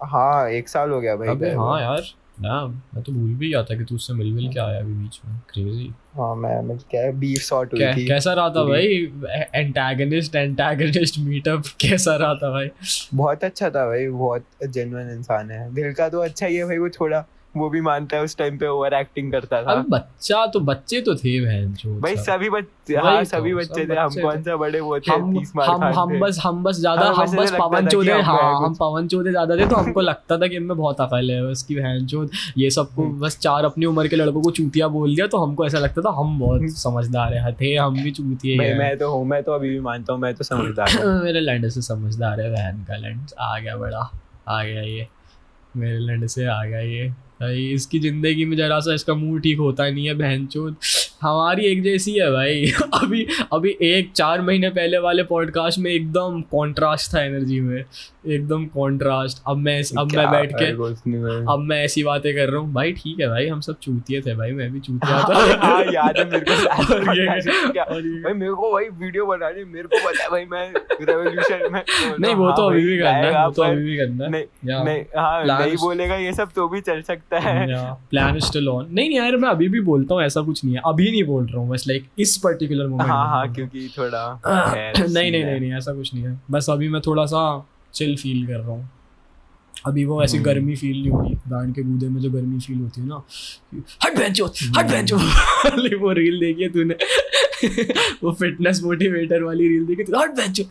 हाँ 1 साल हो गया भाई अबे गए हाँ हुए। यार, मैं तो भूल भी गया था कि तू उससे मिल के आया अभी बीच में। क्रेजी। हाँ मैं क्या बीफ सॉट हुई थी। कैसा रहा था पूरी। भाई एंटागनिस्ट मीटअप? कैसा रहा था भाई? बहुत अच्छा था भाई, बहुत जेन्युइन इंसान है, दिल का तो अच्छा ही है भाई। वो थोड़ा वो भी मानता है उस टाइम पे ओवर एक्टिंग करता था अबे बच्चे तो थे बहन जो भाई। सभी बच्चे, वही हाँ तो, सभी सब बच्चे थे। हम बच्चे कौन थे। सा बड़े वो थे, हम 30 मार हम खान हम थे। बस हम बस ज्यादा हमें हम वैसे बस लगता पवन था कि चौधरी, हम हाँ हैं हम कुछ। पवन चौधरी ज्यादा थे तो हमको लगता था कि इनमें बहुत अकल है, उसकी बहन चौध ये सबको बस 4 अपनी उम्र के लड़कों को चूतिया बोल दिया तो हमको ऐसा लगता था हम बहुत समझदार है, थे हम भी चूतिए भाई हैं। मैं तो हूँ, मैं तो अभी भी मानता हूँ मैं तो समझदार हूँ। मेरे लैंड से समझदार है, बहन का लैंड आ गया बड़ा, आ गया ये मेरे लैंड से आ गया ये भाई। इसकी जिंदगी में जरा सा इसका मूड ठीक होता नहीं है बहनचोद, हमारी एक जैसी है भाई। अभी 4 महीने पहले वाले पॉडकास्ट में एकदम कॉन्ट्रास्ट था एनर्जी में, एकदम कॉन्ट्रास्ट। अब मैं क्या बैठ के है, कुछ नहीं भाई। अब मैं ऐसी बातें कर रहा हूँ भाई। ठीक है भाई, हम सब चूतिए थे भाई, मैं भी चूतिया हाँ, था। हाँ, याद है मेरे को। और ये- क्या और ये- भाई मेरे को भाई वीडियो बनानी, मेरे को पता है भाई मैं रेवोल्यूशन में। नहीं वो तो हाँ अभी भाई, भी करना है, गाएगा वो तो पर- अभी भी करना है। नहीं या- नहीं, हाँ Plan नहीं is- बोलेगा ये सब तो भी चल सकता है। Plan is still on. नहीं यार, मैं अभी भी बोलता हूँ, ऐसा कुछ नहीं है, अभी नहीं बोल रहा हूँ बस लाइक इस पर्टिकुलर मोमेंट। हाँ हाँ, क्योंकि थोड़ा नहीं ऐसा कुछ नहीं है, बस अभी मैं थोड़ा सा चिल फील कर रहा हूँ। अभी वो ऐसी गर्मी फील नहीं होगी, गांड के गूदे में जो गर्मी फील होती है ना, हट बेंचो वाली वो रील देखी है तूने? वो फिटनेस मोटिवेटर वाली रील देखी तू? हट बेंचो।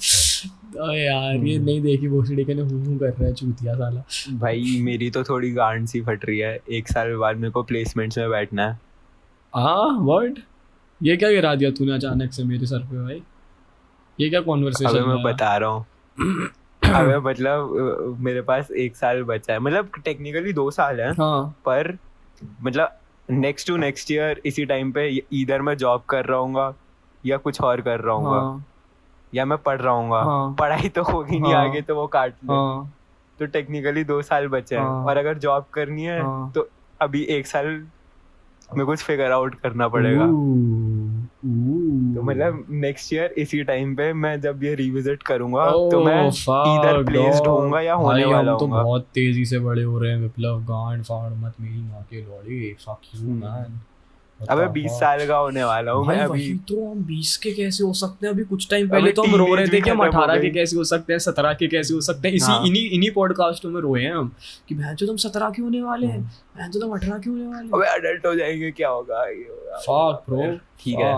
अरे यार ये नहीं देखी, भोसड़ी के ने हूँ कर रहा है चूतिया साला। भाई मेरी तो थोड़ी गांड सी फट रही है। 1 साल बाद मेरे को प्लेसमेंट्स में बैठना है। हाँ वर्ड, ये क्या गिरा दिया तूने अचानक से मेरे सर पे भाई? ये क्या कॉन्वर्सेशन अबे है? मैं बता रहा हूँ। अबे मतलब मेरे पास 1 साल बचा है, मतलब टेक्निकली 2 साल है, हाँ पर मतलब नेक्स्ट टू नेक्स्ट ईयर इसी टाइम पे इधर मैं जॉब कर रहा हूँगा या कुछ और कर रहा हूँगा, हाँ या मैं पढ़ रहा हूँगा। हाँ। पढ़ाई तो होगी नहीं हाँ। आगे, तो वो काट ले। हाँ तो टेक्निकली 2 साल बचे हैं, हाँ। और अगर जॉब करनी है हाँ। तो अभी 1 साल में कुछ फिगर आउट करना पड़ेगा। तो मतलब नेक्स्ट ईयर इसी टाइम पे मैं जब ये रिविजिट करूंगा तो मैं इधर प्लेस्ड होऊंगा या होने वाला हम तो होऊंगा। बहुत तेजी से बड़े हो रहे हैं विप्लव, गांड फाड़ मत मेरी माँ के लौड़ी, fuck you man। अबे 20 साल का होने वाला हूँ मैं भाई अभी। वही तो, हम 20 के कैसे हो सकते हैं? अभी कुछ टाइम अबे पहले तो हम रो रहे teenage थे भी कि हम खत्म हो 18 के गई। कैसे हो सकते हैं, 17 के कैसे हो सकते हैं। हाँ। इन्हीं पॉडकास्टों में रोए हैं हम कि बहन जो तुम 17 के होने वाले हैं, बहन जो तुम 18 के होने वाले हैं। अबे अडल्ट हो जाएंगे, क्या होगा ये होगा। Fuck bro, ठीक है।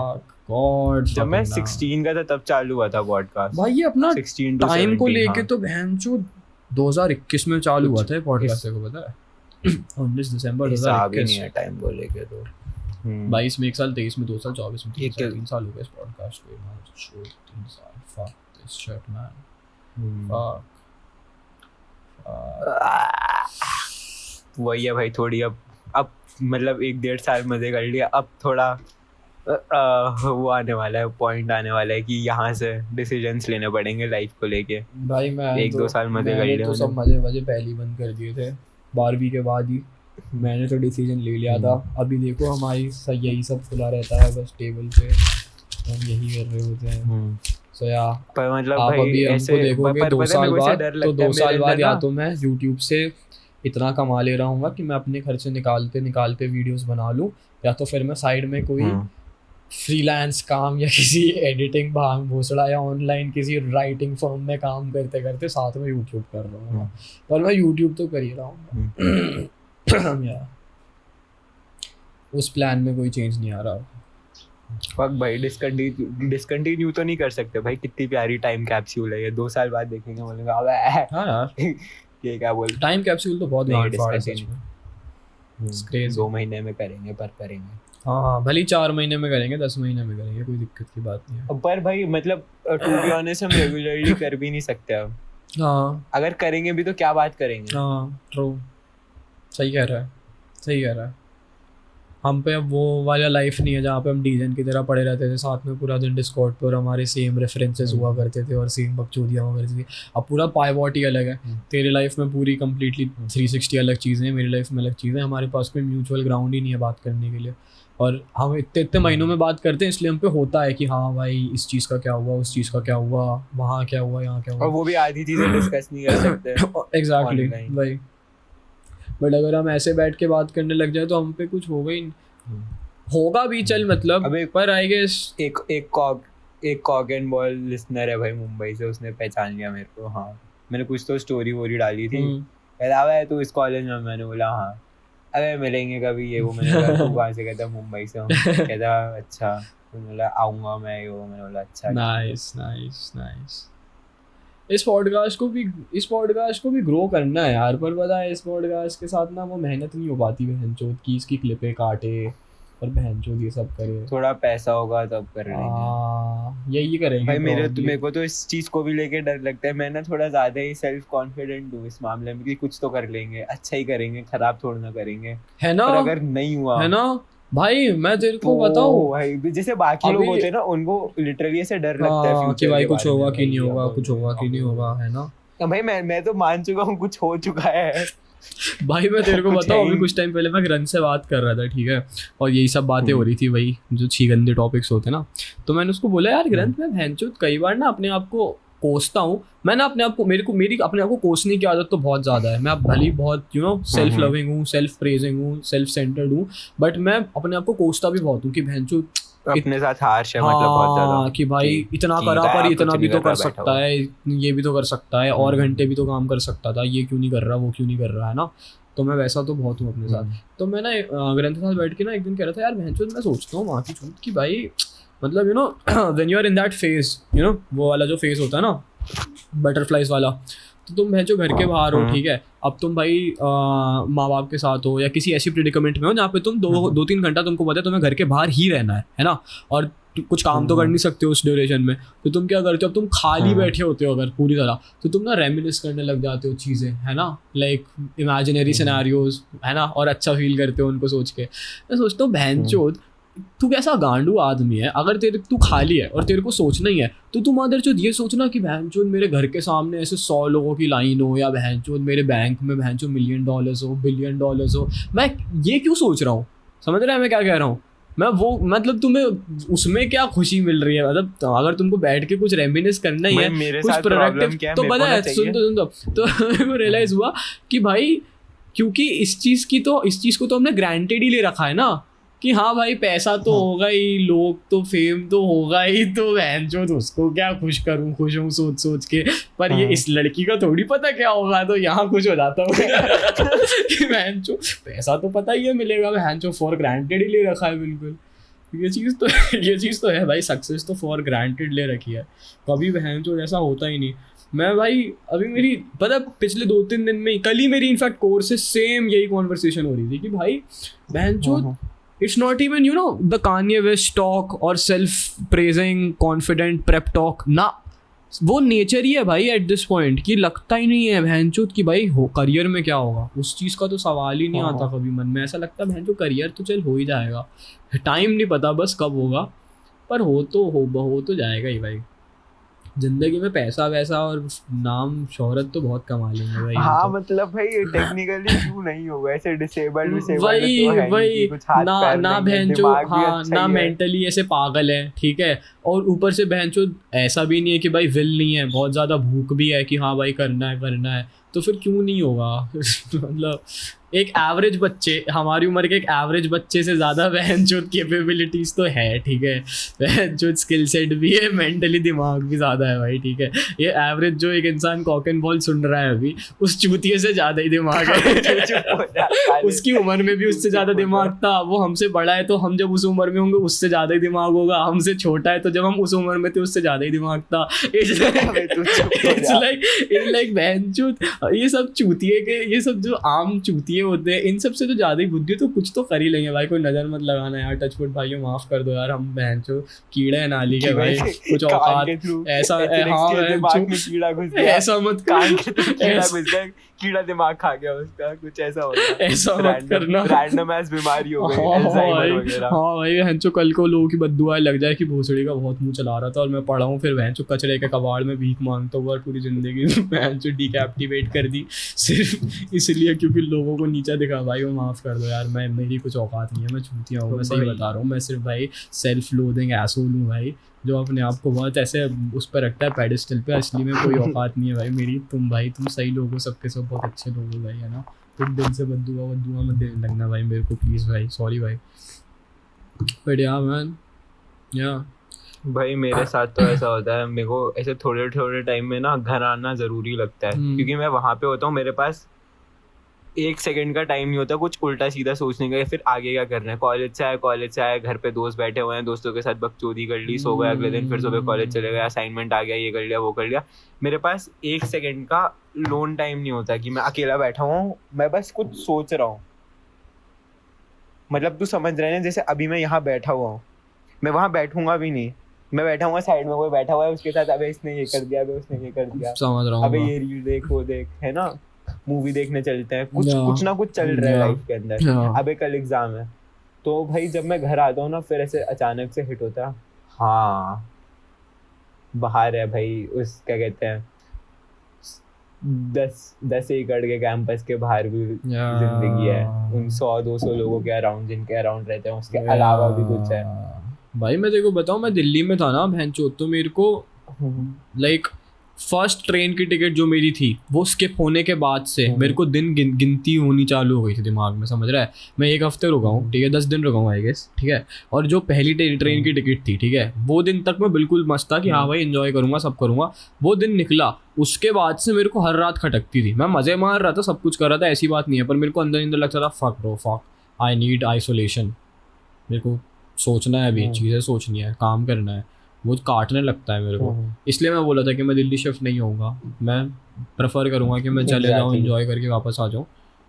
गॉड जब मैं 16 का था तब चालू हुआ था पॉडकास्ट। भाई ये अपना 16 to टाइम को 17, लेके हाँ। तो बहन जो 2021 में चालू हुआ था पॉडकास्ट को, पता है? 19 दिसंबर हिसाब ही नहीं 2021। है टाइम को लेके तो। 22 में 1 साल, 23 में 2 साल, 24 में 3 एक- साल, 3 साल हो गए इस पॉडकास्ट को। man, shit, 3 साल, fuck this shit man, fuck। वही है भाई, थोड़ी अब मतलब 1-1.5 साल मजे कर लिया, अब थोड़ा वो आने वाला है, पॉइंट आने वाला है कि यहाँ से डिसीजंस लेने पड़ेंगे लाइफ को लेके। भाई मैं 1-2 साल मजे कर मैंने लिए तो सब मजे पहले ही बंद कर दिए थे 12वीं के बाद ही। मैंने तो डिसीजन ले लिया था। अभी देखो हमारी यही सब खुला रहता है बस टेबल पे, हम यही कर रहे होते हैं। सो या पर मतलब आप भाई अभी हमको ऐसे देखोगे पर 2 पता है साल मेरे को बाद, ऐसे डर तो लगता है 2 साल मेरे बाद अंदर या ना। तो मैं यूट्यूब से इतना कमा ले रहा हूँ कि मैं अपने खर्चे निकालते वीडियोस बना लूँ, या तो फिर मैं साइड में कोई फ्रीलांस काम या किसी एडिटिंग भाग भोसड़ा या ऑनलाइन किसी राइटिंग फर्म में काम करते करते साथ में यूट्यूब कर रहा हूँ, पर मैं यूट्यूब तो कर ही रहा हूँ यार। उस प्लान में कोई चेंज नहीं आ रहा। फक भाई, डिसकंटिन्यू तो नहीं कर सकते भाई, कितनी प्यारी टाइम कैप्सूल है ये, 2 साल बाद देखेंगे बोलेंगे अबे हाँ यार ये क्या बोल। टाइम कैप्सूल तो बहुत नहीं, गांड फाड़ है सच discontinue। में। Crazy। 2 महीने में करेंगे पर करेंगे। हाँ भले 4 महीने में करेंगे 10 महीने में करेंगे, कोई दिक्कत की बात नहीं है। पर भाई मतलब टू बी ऑनेस्ट हम रेगुलरली कर भी नहीं सकते अब। हाँ अगर करेंगे भी तो क्या बात करेंगे। हाँ ट्रू, सही कह रहा है, सही कह रहा है। हम पे अब वो वाला लाइफ नहीं है जहाँ पे हम डीजन की तरह पड़े रहते थे साथ में पूरा दिन डिस्कॉर्ड पे और हमारे सेम रेफरेंसेस हुआ करते थे और सेम बकचोदियाँ हुआ करती थी। अब पूरा पाइवॉट ही अलग है। तेरे लाइफ में पूरी कंप्लीटली 360 अलग चीज़ें हैं, मेरी लाइफ में अलग चीज़ें हैं। हमारे पास कोई म्यूचुअल ग्राउंड ही नहीं है बात करने के लिए, और हम इतने इतने महीनों में बात करते हैं, इसलिए हम पे होता है कि हाँ भाई इस चीज़ का क्या हुआ, उस चीज़ का क्या हुआ, वहाँ क्या हुआ, यहाँ क्या और हुआ। वो भी आधी चीजें डिस्कस नहीं कर सकते। Exactly online। भाई, बट अगर हम ऐसे बैठ के बात करने लग जाए तो हम पे कुछ होगा ही नहीं। होगा भी चल मतलब, अबे पर आई गेस एक कॉक एंड बॉल लिसनर है भाई मुंबई से, उसने पहचान लिया मेरे को। हाँ मैंने कुछ तो स्टोरी वोरी डाली थी, कहता है तू इस कॉलेज में, मैंने बोला हाँ, अरे मिलेंगे कभी ये वो, मैंने बोला तू कहाँ से, कहता मुंबई से हूँ, कहता अच्छा, तो बोला आऊँगा मैं ये वो, मैंने बोला अच्छा। Nice nice nice. इस पॉडकास्ट को भी ग्रो करना है यार, पर पता है इस पॉडकास्ट के साथ ना वो मेहनत नहीं हो पाती बहनचोद की, इसकी क्लिपें काटे और बहनचोद ये सब करे। थोड़ा पैसा होगा तब कर लेंगे। यही करेंगे भाई मेरे को तो इस चीज को भी लेके डर लगता है। मैं ना थोड़ा ज्यादा ही सेल्फ कॉन्फिडेंट हूँ इस मामले में कि कुछ तो कर लेंगे, अच्छा ही करेंगे, खराब थोड़ा ना करेंगे, है ना। पर अगर नहीं हुआ है ना भाई, मैं तेरे को तो बताऊं भाई जैसे बाकी लोग होते हैं ना, उनको लिटरली ऐसे डर लगता है फ्यूचर कि भाई के कुछ बारे में, होगा कि भाई नहीं होगा, अब कुछ होगा कि नहीं होगा, है ना। भाई मैं तो मान चुका हूँ कुछ हो चुका है। भाई मैं तेरे को कुछ बताऊं, है अभी ही। कुछ टाइम पहले मैं ग्रंथ से बात कर रहा था, ठीक है, और यही सब बातें हो रही थी, वही जो 6 गंदे टॉपिक्स होते ना। तो मैंने उसको बोला यार ग्रंथ, मैं भैंचोद कई बार ना अपने आप को कोसता हूँ। मैं ना अपने आप को, मेरी अपने आप को कोसने की आदत तो बहुत ज़्यादा है। मैं अब भले ही बहुत सेल्फ लविंग हूँ, सेल्फ प्रेजिंग हूँ, सेल्फ सेंटर्ड हूँ, बट मैं अपने आप को कोसता भी बहुत हूँ कि भैंचोद अपने साथ हार्श है, मतलब बहुत ज्यादा कि भाई इतना करा पर इतना भी तो कर सकता है, ये भी तो कर सकता है, और घंटे भी तो काम कर सकता था, ये क्यों नहीं कर रहा, वो क्यों नहीं कर रहा, है ना। तो मैं वैसा तो बहुत हूँ अपने साथ। तो मैं ना ग्रंथ के साथ बैठ के ना एक दिन कह रहा था यार भैंचोद, मैं सोचता हूँ वहाँ की छूट कि भाई मतलब when you are in that phase, वो वाला जो फेज होता है ना बटरफ्लाइज वाला, तो तुम भैंचो घर के बाहर हो, ठीक है, अब तुम भाई माँ बाप के साथ हो या किसी ऐसी प्रेडिकमेंट में हो जहाँ पे तुम 2-3 घंटा तुमको पता है तुम्हें घर के बाहर ही रहना है ना, और कुछ काम तो कर नहीं सकते हो उस ड्यूरेशन में। तो तुम क्या करते हो, अब तुम खाली बैठे होते हो अगर पूरी तरह, तो तुम ना रेमिनिस करने लग जाते हो चीज़ें, है ना, लाइक इमेजिनरी सिनेरियोज, है ना, और अच्छा फील करते हो उनको सोच के। मैं सोचता हूँ भैंचोद तू कैसा गांडू आदमी है, अगर तू खाली है और तेरे को सोचना ही है तो तू मादरचोद ये सोचना कि भैंचोद मेरे घर के सामने ऐसे 100 लोगों की लाइन हो, या भैंचोद मेरे बैंक में भैंचोद $1 मिलियन हो, $1 बिलियन हो। मैं ये क्यों सोच रहा हूँ, समझ रहा है मैं क्या कह रहा हूँ। मैं वो मतलब तुम्हें उसमें क्या खुशी मिल रही है, मतलब अगर तुमको बैठ के कुछ रेमिनिस करना ही है, कुछ प्रोडक्टिव, तो पता है सुन तो मेरे को रियलाइज हुआ कि भाई क्योंकि इस चीज़ को तो हमने ग्रांटेड ही ले रखा है ना, कि हाँ भाई पैसा तो होगा ही, लोग तो फेम तो होगा ही, तो बहनचोद उसको क्या खुश हूँ सोच के, पर ये इस लड़की का थोड़ी पता क्या होगा, तो यहाँ खुश हो जाता हूँ कि बहनचोद पैसा तो पता ही है मिलेगा, बहनचोद फॉर ग्रांटेड ही ले रखा है बिल्कुल। ये चीज़ तो है भाई, सक्सेस तो फॉर ग्रांटेड ले रखी है, कभी बहनचोद ऐसा होता ही नहीं। मैं भाई अभी मेरी पता पिछले 2-3 दिन में, कल ही मेरी इनफैक्ट कोर्स से सेम यही कॉन्वर्सेशन हो रही थी कि भाई बहनचोद it's not even the Kanye West talk और self praising confident prep talk ना, वो नेचर ही है भाई एट दिस पॉइंट, कि लगता ही नहीं है भैंचोद कि भाई हो करियर में क्या होगा, उस चीज़ का तो सवाल ही नहीं आता कभी मन में। ऐसा लगता है भैंचोद करियर तो चल हो ही जाएगा, टाइम नहीं पता बस कब होगा, पर हो तो जाएगा ही भाई। जिंदगी में पैसा वैसा और नाम शोहरत तो बहुत कमा लेंगे भाई। हाँ मतलब भाई टेक्निकली क्यों नहीं होगा, ऐसे डिसेबल्ड वही ना बहनचो, हाँ ना मेंटली ऐसे पागल है, ठीक है, और ऊपर से बहनचो ऐसा भी नहीं है कि भाई विल नहीं है, बहुत ज़्यादा भूख भी है कि हाँ भाई करना है, तो फिर क्यों नहीं होगा मतलब एक एवरेज बच्चे, हमारी उम्र के एक एवरेज बच्चे से ज़्यादा बहनचोद कैपेबिलिटीज़ तो है, ठीक है, बहनचोद स्किल सेट भी है, मेंटली दिमाग भी ज़्यादा है भाई, ठीक है। ये एवरेज जो एक इंसान कॉक एंड बॉल सुन रहा है अभी, उस चूतिए से ज़्यादा ही दिमाग है उसकी उम्र में भी उससे ज़्यादा दिमाग था, वो हमसे बड़ा है तो हम जब उस उम्र में होंगे उससे ज़्यादा ही दिमाग होगा, हमसे छोटा है तो जब हम उस उम्र में थे उससे ज़्यादा ही दिमाग था। इट्स लाइक बहनचोद, ये सब चूतिए के, ये सब जो आम चूतिए होते हैं, इन सब से तो ज्यादा ही बुद्धि, तो कुछ तो कर ही लेंगे भाई, कोई नजर मत लगाना यार, टचवुड भाइयों माफ कर दो यार, हम बहनचो कीड़े हैं नाली के भाई, कुछ औकात ऐसा, हाँ ऐसा मत कीड़ा दिमाग खा गया उसका, कुछ ऐसा हो गया, ऐसा मत करना, रैंडम एस बीमारी हो गई, अल्जाइमर वगैरह। हाँ भाई बहनचो कल को लोगों की बद्दुआ लग जाए कि भोसड़ी का बहुत मुंह चला रहा था और मैं पड़ा हूँ, फिर बहनचो कचरे के कबाड़ में भीख मांगता हुआ पूरी जिंदगी बहनचो डिकैप्टिवेट कर दी सिर्फ इसलिए क्योंकि लोगों को नीचा दिखा। भाई वो माफ़ कर दो यार, मैं, मेरी कुछ औकात नहीं है, मैं चूतिया हूँ, मैं सही बता रहा हूँ, मैं सिर्फ भाई सेल्फ लोदिंग एसोल हूँ भाई, जो अपने आप को बहुत ऐसे उस पर रखता है पेडिस्टल पे, असली में कोई औकात नहीं है भाई मेरी। तुम भाई तुम सही लोग हो, सबके सब बहुत अच्छे लोग हो भाई, है ना, तुम दिल से बद्दुआ मत देने लगना भाई मेरे को प्लीज़ भाई, सॉरी भाई, बट या मैन या भाई मेरे साथ तो ऐसा होता है, मेरे को ऐसे थोड़े थोड़े टाइम में ना घर आना ज़रूरी लगता है, क्योंकि मैं वहाँ पे होता हूँ, मेरे पास 1 सेकंड का टाइम नहीं होता कुछ उल्टा सीधा सोचने का या फिर आगे क्या करना है। कॉलेज से आए घर पे दोस्त बैठे हुए हैं, दोस्तों के साथ बकचोदी कर ली, सो गए, अगले दिन फिर सुबह कॉलेज चले गए, असाइनमेंट आ गया, ये कर लिया वो कर लिया। मेरे पास 1 सेकंड का लोन टाइम नहीं होता कि मैं अकेला बैठा हूँ, मैं बस कुछ सोच रहा हूँ। मतलब तू समझ रहे हैं, जैसे अभी मैं यहाँ बैठा हुआ हूँ, मैं वहाँ बैठूंगा भी नहीं, मैं बैठा हुआ साइड में कोई बैठा हुआ है उसके साथ, अबे इसने ये कर दिया, अबे उसने ये कर दिया, समझ रहा हूँ, अबे ये रील देख वो देख, है ना, मूवी देखने चलते हैं, कुछ ना कुछ चल रहा है लाइफ के अंदर, अबे कल एग्जाम है। तो भाई जब मैं घर आता हूँ ना, फिर ऐसे अचानक से हिट होता है, हाँ बाहर है भाई, उस क्या कहते हैं 10 एकड़ के कैंपस के बाहर भी जिंदगी है, उन 100-200 लोगों के अराउंड, जिनके अराउंड रहते हैं, उसके अलावा भी कुछ है भाई। मैं तेरे को बताऊँ, मैं दिल्ली में था ना भैंचो, तो मेरे को लाइक फर्स्ट ट्रेन की टिकट जो मेरी थी वो स्किप होने के बाद से मेरे को दिन गिनती होनी चालू हो गई थी दिमाग में, समझ रहा है। मैं 1 हफ्ते रुका हूँ, ठीक है, 10 दिन रुका हूँ आई गेस, ठीक है। और जो पहली ट्रेन की टिकट थी, ठीक है, वो दिन तक मैं बिल्कुल मस्त था कि हाँ भाई एंजॉय करूँगा, सब करूँगा। वो दिन निकला, उसके बाद से मेरे को हर रात खटकती थी। मैं मज़े मार रहा था, सब कुछ कर रहा था, ऐसी बात नहीं है, पर मेरे को अंदर लगता था fuck bro fuck, I need isolation, मेरे को सोचना है अभी, चीज़ें सोचनी है, काम करना है, वो काटने लगता है मेरे को। इसलिए मैं बोला था कि मैं दिल्ली शिफ्ट नहीं होऊंगा, मैं प्रेफर करूंगा कि मैं चले जाऊँ, एंजॉय करके वापस आ जाऊँ।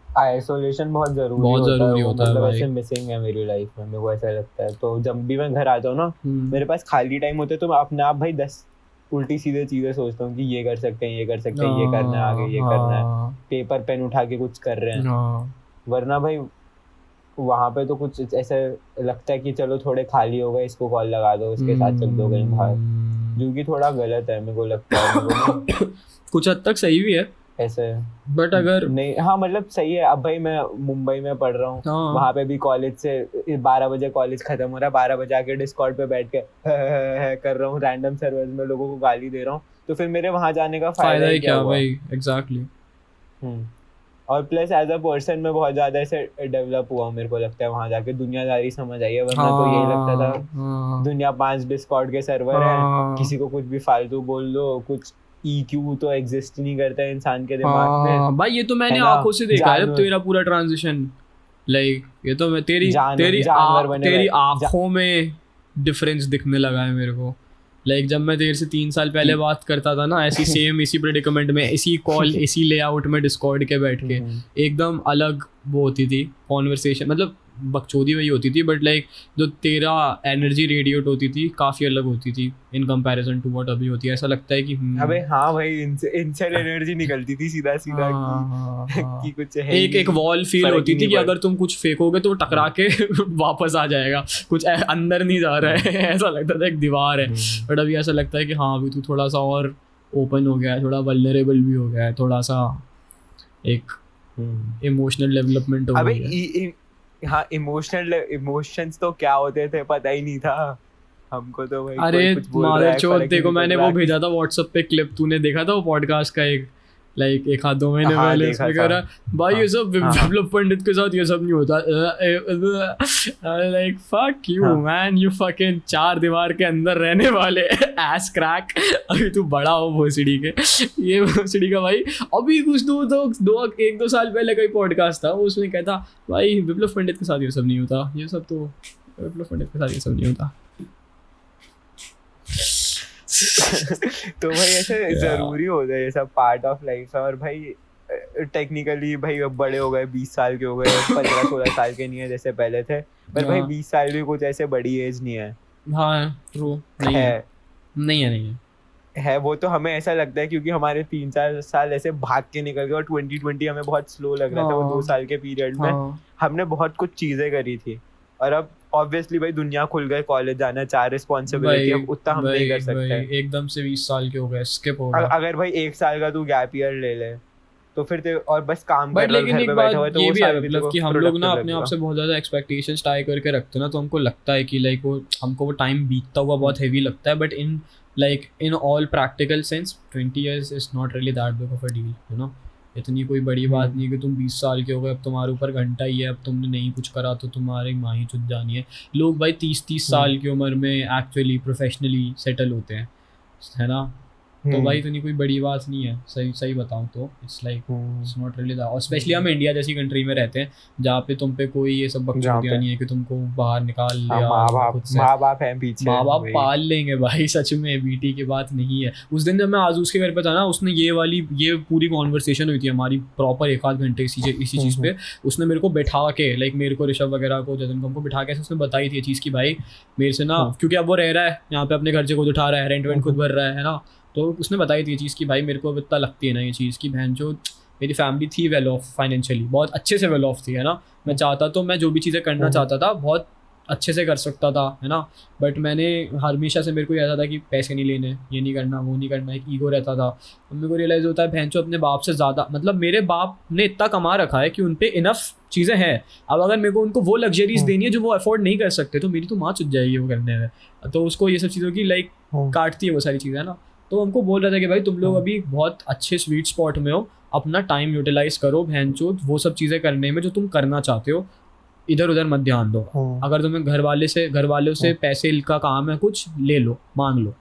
आइसोलेशन बहुत ज़रूरी होता है भाई, वैसे मिसिंग है मेरी लाइफ में, मेरे को ऐसा लगता है। तो जब भी मैं घर आता हूँ ना, मेरे पास खाली टाइम होता है, तो मैं अपने आप भाई 10 उल्टी सीधे चीज़ें सोचता हूँ कि ये कर सकते हैं, ये कर सकते हैं, ये करना है, आगे ये करना है, पेपर पेन उठा के कुछ कर रहे हैं। वरना भाई वहाँ पे तो कुछ ऐसे लगता है कि चलो थोड़े खाली हो गए, इसको कॉल लगा दो, उसके साथ चल दो कहीं बाहर, जो कि थोड़ा गलत है मेरे को लगता है। कुछ हद तक सही भी है ऐसे, बट अगर नहीं, हाँ मतलब सही है। अब भाई मैं मुंबई में पढ़ रहा हूँ, वहाँ पे भी कॉलेज से 12 बजे कॉलेज खत्म हो रहा है, 12 बजे आके डिस्कॉर्ड पे बैठ के कर रहा हूँ, रैंडम सर्वर्स में लोगों को गाली दे रहा हूँ, तो फिर मेरे वहाँ जाने का फायदा ही क्या भाई। एग्जैक्टली। और प्लस एज अ पर्सन में बहुत ज्यादा ऐसे डेवलप हुआ, मेरे को लगता है वहां जाके दुनियादारी समझ आई है। वरना तो यही लगता था दुनिया 5 डिस्कॉर्ड के सर्वर है, किसी को कुछ भी फालतू बोल दो, कुछ EQ तो एग्जिस्ट नहीं करता है इंसान के दिमाग में भाई। ये तो मैंने आंखों से देखा है तेरा पूरा ट्रांजिशन, लाइक ये तो मैं तेरी आंखों में डिफरेंस दिखने लगा है मेरे को। लाइक जब मैं तेरे से 3 साल पहले बात करता था ना, ऐसी सेम इसी प्रेडिकमेंट में, इसी कॉल इसी लेआउट में डिस्कॉर्ड के बैठ के, एकदम अलग वो होती थी कॉन्वर्सेशन, मतलब बकचोदी वही होती थी, बट लाइक जो तेरा एनर्जी रेडिएट होती थी काफ़ी अलग होती थी इन कंपैरिजन टू व्हाट अभी होती है। ऐसा लगता है कि अबे हाँ भाई, इनसे एनर्जी निकलती थी सीधा कि कुछ है, एक वॉल फील होती थी कि अगर तुम कुछ फेंकोगे तो टकरा के वापस आ जाएगा, कुछ अंदर नहीं जा रहा है ऐसा लगता था एक दीवार है। बट अभी ऐसा लगता है कि हाँ अभी तू थोड़ा सा और ओपन हो गया है, थोड़ा वल्नरेबल भी हो गया है, थोड़ा सा एक इमोशनल डेवलपमेंट हो गई है। हाँ, इमोशंस तो क्या होते थे पता ही नहीं था हमको तो भाई। अरे मादरचोद, देखो मैंने वो भेजा था व्हाट्सएप पे क्लिप, तूने देखा था वो पॉडकास्ट का एक, लाइक 1-2 महीने हाँ, पहले देखा उसमें कह रहा था। भाई हाँ, ये सब हाँ, विप्लव पंडित के साथ ये सब नहीं होता। लाइक फक यू हाँ। मैन, यू फकिंग 4 दीवार के अंदर रहने वाले एस क्रैक, अभी तू बड़ा हो भोसड़ी के। ये भोसड़ी का भाई अभी कुछ 1-2 साल पहले कोई पॉडकास्ट था, उसमें कहता भाई विप्लव पंडित के साथ ये सब नहीं होता, ये सब तो विप्लव पंडित के साथ ये सब नहीं होता। तो भाई ऐसे जरूरी होता है, ये सब पार्ट ऑफ लाइफ है। और भाई टेक्निकली भाई अब बड़े हो गए, 20 साल के हो गए, 15-16 साल के नहीं है जैसे पहले थे, पर भाई हाँ। 20 साल भी कुछ ऐसे बड़ी एज नहीं है। हाँ ट्रू, नहीं है, नहीं है। वो तो हमें ऐसा लगता है क्योंकि हमारे 3-4 साल ऐसे भाग के निकल गए, और 2020 हमें बहुत स्लो लग रहा था। वो हाँ। 2 साल के पीरियड में हाँ हमने बहुत कुछ चीजें करी थी, और अब ऑब्वियसली भाई दुनिया खुल गई, कॉलेज जाना, 4 रिस्पॉन्सिबिलिटी, अब उतना हम नहीं कर सकते। एकदम से 20 साल के हो गए, स्किप हो अगर भाई 1 साल का तू गैप ईयर ले ले तो फिर और बस काम बट कर रहा है, लेकिन घर एक पे बात बैठा हुआ है, तो ये वो भी है साल भी मतलब तेरे कि को हम लोग ना productive अपने आप लगेगा। से बहुत ज़्यादा एक्सपेक्टेशंस टाई करके रखते हैं ना, तो हमको लगता है कि लाइक वो हमको वो टाइम बीतता हुआ बहुत हेवी लगता है, but in all practical sense 20 years is not really that big of a deal, you know. इतनी कोई बड़ी बात नहीं है कि तुम 20 साल के हो गए, अब तुम्हारे ऊपर घंटा ही है, अब तुमने नहीं कुछ करा तो तुम्हारे माँ ही चुद जानी है। लोग भाई 30 साल की उम्र में एक्चुअली प्रोफेशनली सेटल होते हैं, है ना। तो भाई इतनी कोई बड़ी बात नहीं है, सही सही बताऊँ तो it's like it's not really that. और स्पेशली हम इंडिया जैसी कंट्री में रहते हैं जहाँ पे तुम पे कोई ये सब बकचोदियाँ नहीं है कि तुमको बाहर निकाल लिया खुद से। माँ बाप हैं पीछे, माँ बाप वही। पाल लेंगे भाई, सच में बीटी की बात नहीं है। उस दिन जब मैं आजूस के घर पे था ना, उसने ये पूरी कॉन्वर्सेशन हुई थी हमारी प्रॉपर 1-8 घंटे इसी चीज़ पे। उसने मेरे को बैठा के लाइक मेरे को, ऋषभ वगैरह को, जतन को, हमको बिठा के उसने बताई थी ये चीज़ की भाई मेरे से ना, क्योंकि अब वो रह रहा है यहाँ पे, अपने खर्चे खुद उठा रहा है, रेंट वेंट खुद भर रहा है ना। तो उसने बताई थी ये चीज़ की भाई मेरे को अब इतना लगती है ना ये चीज़ की, बहन जो मेरी फैमिली थी वेल ऑफ फाइनेंशियली, बहुत अच्छे से वेल ऑफ थी, है ना। मैं चाहता तो मैं जो भी चीज़ें करना चाहता था बहुत अच्छे से कर सकता था, है ना। बट मैंने हमेशा से, मेरे को ऐसा था कि पैसे नहीं लेने, ये नहीं करना, वो नहीं करना, एक ईगो रहता था। अब मेरे को रियलाइज़ होता है भैंचो अपने बाप से ज़्यादा, मतलब मेरे बाप ने इतना कमा रखा है कि उन पे इनफ चीज़ें हैं। अब अगर मेरे को उनको वो लग्जरीज देनी है जो वो अफोर्ड नहीं कर सकते, तो मेरी तो माँ चुट जाएगी वो करने में। तो उसको ये सब चीज़ों की लाइक काटती है वो सारी चीज़ें, है ना। तो हमको बोल रहा था कि भाई तुम लोग अभी बहुत अच्छे स्वीट स्पॉट में हो, अपना टाइम यूटिलाइज करो भैंचोद वो सब चीज़ें करने में जो तुम करना चाहते हो, इधर उधर मत ध्यान दो। अगर तुम्हें घर वालों से पैसे का काम है, कुछ ले लो, मांग लो,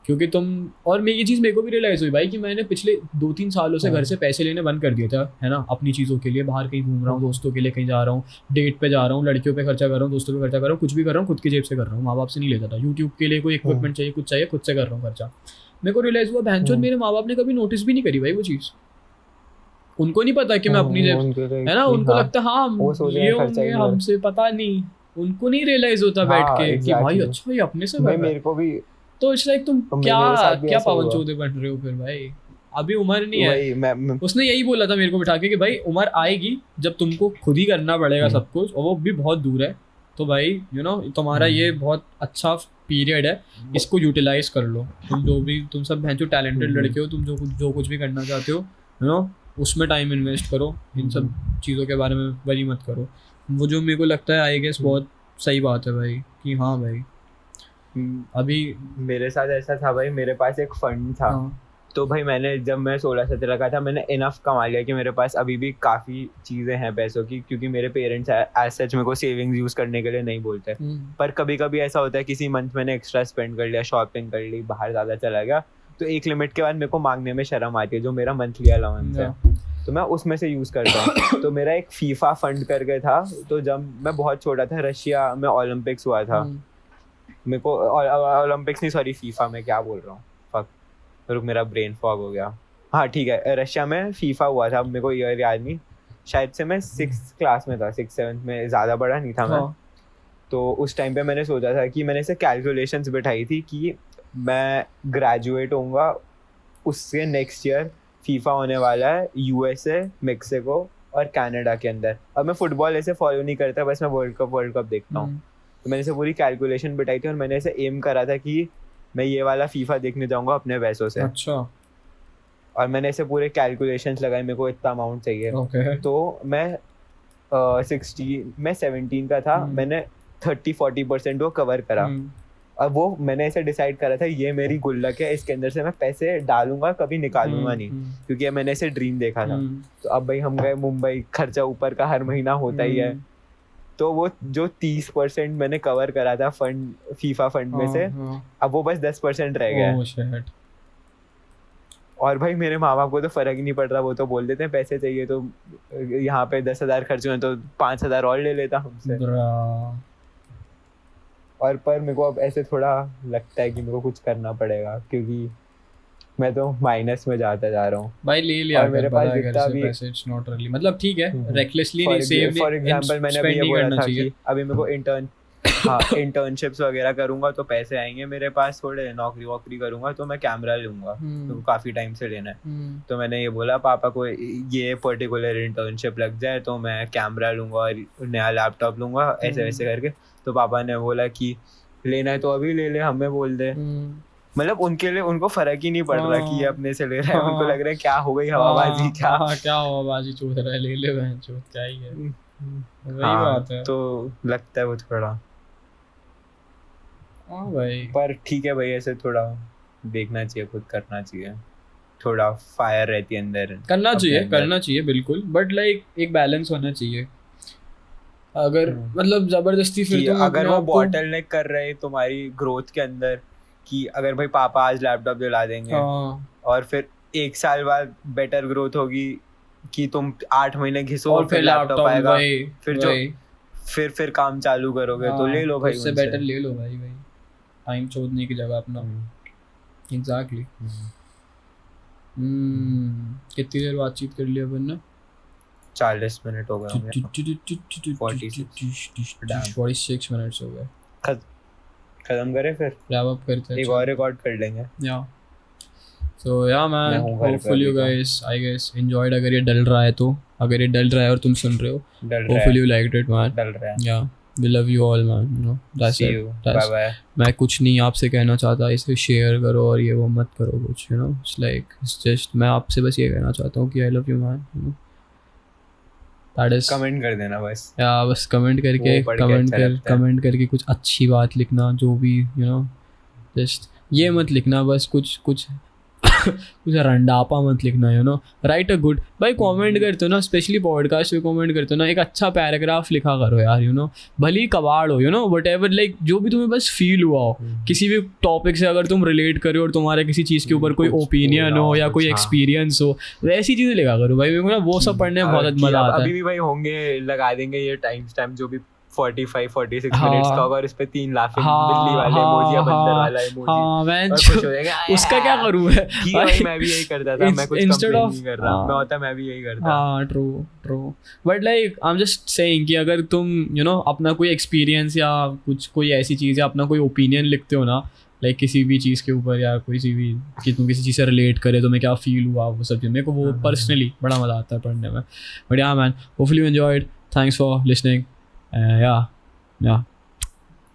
क्योंकि तुम, और मैं ये चीज़ मेरे को भी रियलाइज़ हुई भाई कि मैंने पिछले 2-3 सालों से घर से पैसे लेने बंद कर दिए थे, है ना, अपनी चीज़ों के लिए। बाहर कहीं घूम रहा हूँ, दोस्तों के लिए कहीं जा रहा हूँ, डेट पे जा रहा हूँ, लड़कियों पे खर्चा कर रहा हूँ, दोस्तों पे खर्चा कर रहा हूँ, कुछ भी कर रहा हूँ खुद की जेब से कर रहा हूँ, माँ बाप से नहीं लेता था। यूट्यूब के लिए कोई इक्विपमेंट चाहिए, कुछ चाहिए, खुद से कर रहा हूँ खर्चा। मेरे को रियलाइज़ हुआ भैंचोद मेरे माँ बाप ने कभी नोटिस भी नहीं करी भाई वो चीज़। उनको नहीं पता कि मैं अपनी जेब, है ना, उनको लगता हाँ ये होंगे हमसे, पता नहीं, उनको नहीं रियलाइज होता बैठ के कि भाई अच्छा ये अपने से भाई मेरे को भी। तो इट्स लाइक तुम क्या पावन चौधे बन रहे हो फिर भाई, अभी उम्र नहीं है। उसने यही बोला था मेरे को बिठा के कि भाई उम्र आएगी जब तुमको खुद ही करना पड़ेगा सब कुछ, और वो भी बहुत दूर है। तो भाई यू नो तुम्हारा ये बहुत अच्छा पीरियड है, इसको यूटिलाइज कर लो। तुम सब भैंचो टैलेंटेड लड़के हो, तुम जो कुछ भी करना चाहते हो, यू नो, उसमें टाइम इन्वेस्ट करो, इन सब चीज़ों के बारे में वरी मत करो। वो जो मेरे को लगता है आई गेस बहुत सही बात है भाई, कि हाँ भाई अभी मेरे साथ ऐसा था भाई, मेरे पास एक फंड था। तो भाई मैंने जब मैं 16-17 का था, मैंने इनफ कमा लिया कि मेरे पास अभी भी काफ़ी चीज़ें हैं पैसों की, क्योंकि मेरे पेरेंट्स एज सच मेरे को सेविंग्स यूज़ करने के लिए नहीं बोलते। पर कभी कभी ऐसा होता है किसी मंथ मैंने एक्स्ट्रा स्पेंड कर लिया, शॉपिंग कर ली, बाहर ज़्यादा चला गया, तो एक लिमिट के बाद मेरे को मांगने में शर्म आती है, जो मेरा मंथली अलाउंस है, तो मैं उसमें से यूज़ करता हूँ। तो मेरा एक फीफा फंड करके था, तो जब मैं बहुत छोटा था, रशिया में ओलंपिक्स हुआ था, मेरे को ओलंपिक्स नहीं सॉरी फीफा में क्या बोल रहा हूँ, फक रुक मेरा ब्रेन फॉग हो गया। हाँ ठीक है, रशिया में फीफा हुआ था, मेरे को ईयर याद नहीं, शायद से मैं 6th क्लास में था, 6th-7th में, ज़्यादा बड़ा नहीं था मैं। तो उस टाइम पे मैंने सोचा था कि मैंने ऐसे कैलकुलेशंस बिठाई थी कि मैं ग्रेजुएट होऊंगा, उससे नेक्स्ट ईयर फीफा होने वाला है USA, मेक्सिको और कनाडा के अंदर। अब मैं फुटबॉल ऐसे फॉलो नहीं करता, बस मैं वर्ल्ड कप देखता हूँ। तो मैंने ऐसे पूरी कैलकुलेशन बिठाई थी और मैंने ऐसे एम करा था कि मैं ये वाला फीफा देखने जाऊंगा अपने पैसों से। अच्छा। और मैंने ऐसे पूरे कैलकुलेशंस लगाए, मेरे को इतना अमाउंट चाहिए। तो मैं 17 का था, मैंने 30-40% वो कवर करा। अब वो मैंने ऐसे डिसाइड करा था ये मेरी गुल्लक है, इसके अंदर से मैं पैसे डालूंगा, कभी निकालूंगा नहीं, क्योंकि ये मैंने ऐसे ड्रीम देखा था। तो अब भाई हम गए मुंबई, खर्चा ऊपर का हर महीना होता ही है। तो वो जो 30% मैंने कवर करा था फंड, फीफा फंड में से, अब वो बस 10% रह गया। और भाई मेरे माँ बाप को तो फर्क ही नहीं पड़ रहा, वो तो बोल देते हैं पैसे चाहिए तो यहाँ पे 10,000 खर्च हुए तो 5,000 और ले लेता हमसे। और पर मेरे को अब ऐसे थोड़ा लगता है कि मेरे को कुछ करना पड़ेगा, क्योंकि मैं तो माइनस में जाता जा रहा हूँ भाई। ले लिया और मेरे पास जितना भी पैसे, इट्स नॉट रियली, मतलब ठीक है, रेकलेसली नहीं, सेव नहीं। फॉर एग्जांपल मैंने अभी ये बोला था कि अभी मेरे को इंटर्नशिप्स वगैरह करूंगा तो पैसे आएंगे मेरे पास थोड़े, नौकरी वोकरी करूंगा तो मैं कैमरा लूंगा, तो काफी टाइम से लेना है। तो मैंने ये बोला पापा को ये पर्टिकुलर इंटर्नशिप लग जाए तो मैं कैमरा लूंगा और नया लैपटॉप लूंगा, ऐसे वैसे करके। तो पापा ने बोला कि लेना है तो अभी ले ले, हमें बोल दे। मतलब उनके लिए, उनको फर्क ही नहीं पड़ रहा कि ये अपने से ले रहा है, उनको लग रहा है क्या हो गई हवाबाजी, क्या हवाबाजी चूत रहा है, ले ले बहन चूत, क्या ही है। वही बात है। तो लगता है वो थोड़ा भाई, पर ठीक है भाई, ऐसे थोड़ा देखना चाहिए, खुद करना चाहिए, थोड़ा फायर रहती है अंदर, करना चाहिए बिल्कुल, बट लाइक एक बैलेंस होना चाहिए। अगर मतलब जबरदस्ती फिर तुम अगर वो बॉटल नेक कर रहे तुम्हारी ग्रोथ के अंदर, कि अगर भाई पापा आज लैपटॉप दिला देंगे और फिर 1 साल बाद बेटर ग्रोथ होगी कि तुम 8 महीने घिसो और फिर लैपटॉप आएगा, फिर जो फिर काम चालू करोगे, तो ले लो भाई, उससे बेटर ले लो भाई। टाइम छोड़ने की जगह अपना। एग्जैक्टली। कितनी देर बातचीत कर लिया अपन ने? 40 मिनट हो गए, 46 मिनट्स हो गए। खत्म करें फिर, रैप अप करते हैं, एक और रिकॉर्ड कर लेंगे। So yeah man, hopefully you guys, I guess enjoyed। अगर ये डल रहा है तो, अगर ये डल रहा है और तुम सुन रहे हो, hopefully you liked it man। डल रहा है, yeah, we love you all man, you know, that's see it, you, bye bye। मैं कुछ नहीं आपसे कहना चाहता, इसे शेयर करो और ये वो मत करो कुछ, you know, it's like it's just, मैं आपसे बस ये कहना चाहता हूँ कि I love you man, you know, that is। Comment कर देना बस, या बस कमेंट करके, कमेंट करके कुछ अच्छी बात लिखना, जो भी you know, just ये मत लिखना बस कुछ कुछ रंडापा मत लिखना, you know, right a good. भाई कमेंट करते हो ना, स्पेशली पॉडकास्ट पे कमेंट करते हो ना, एक अच्छा पैराग्राफ लिखा करो यार, यू नो, भले ही कबाड़ हो, you know, what ever, like जो भी तुम्हें बस फील हुआ हो किसी भी टॉपिक से, अगर तुम रिलेट करो और तुम्हारे किसी चीज़ के ऊपर कोई ओपिनियन हो या कोई एक्सपीरियंस हो, वैसी चीज़ें लिखा करो भाई। मेरे को ना वो सब पढ़ने में बहुत मजा आता है। अभी भी भाई होंगे, लगा देंगे ये टाइम स्टैम्प जो भी 45-46 मिनट्स का होगा, और इस पे 3 लाफिंग बिल्ली वाले इमोजी या बंदर वाला इमोजी, उसका क्या करूं मैं? मैं भी यही करता था, मैं कुछ कंप्लेन नहीं कर रहा, मैं होता मैं भी यही करता। हाँ true, but like I am just saying कि अगर तुम यू नो अपना कोई एक्सपीरियंस या कुछ कोई ऐसी चीज़ या अपना कोई ओपिनियन लिखते हो ना, लाइक किसी भी चीज़ के ऊपर या कोई सी भी, कि तुम किसी चीज़ से रिलेट करे, तो मैं क्या फील हुआ, वो सब चीज़ मेरे को वो पर्सनली बड़ा मज़ा आता है पढ़ने में। बट या man, hopefully you enjoyed, thanks for listening. Yeah.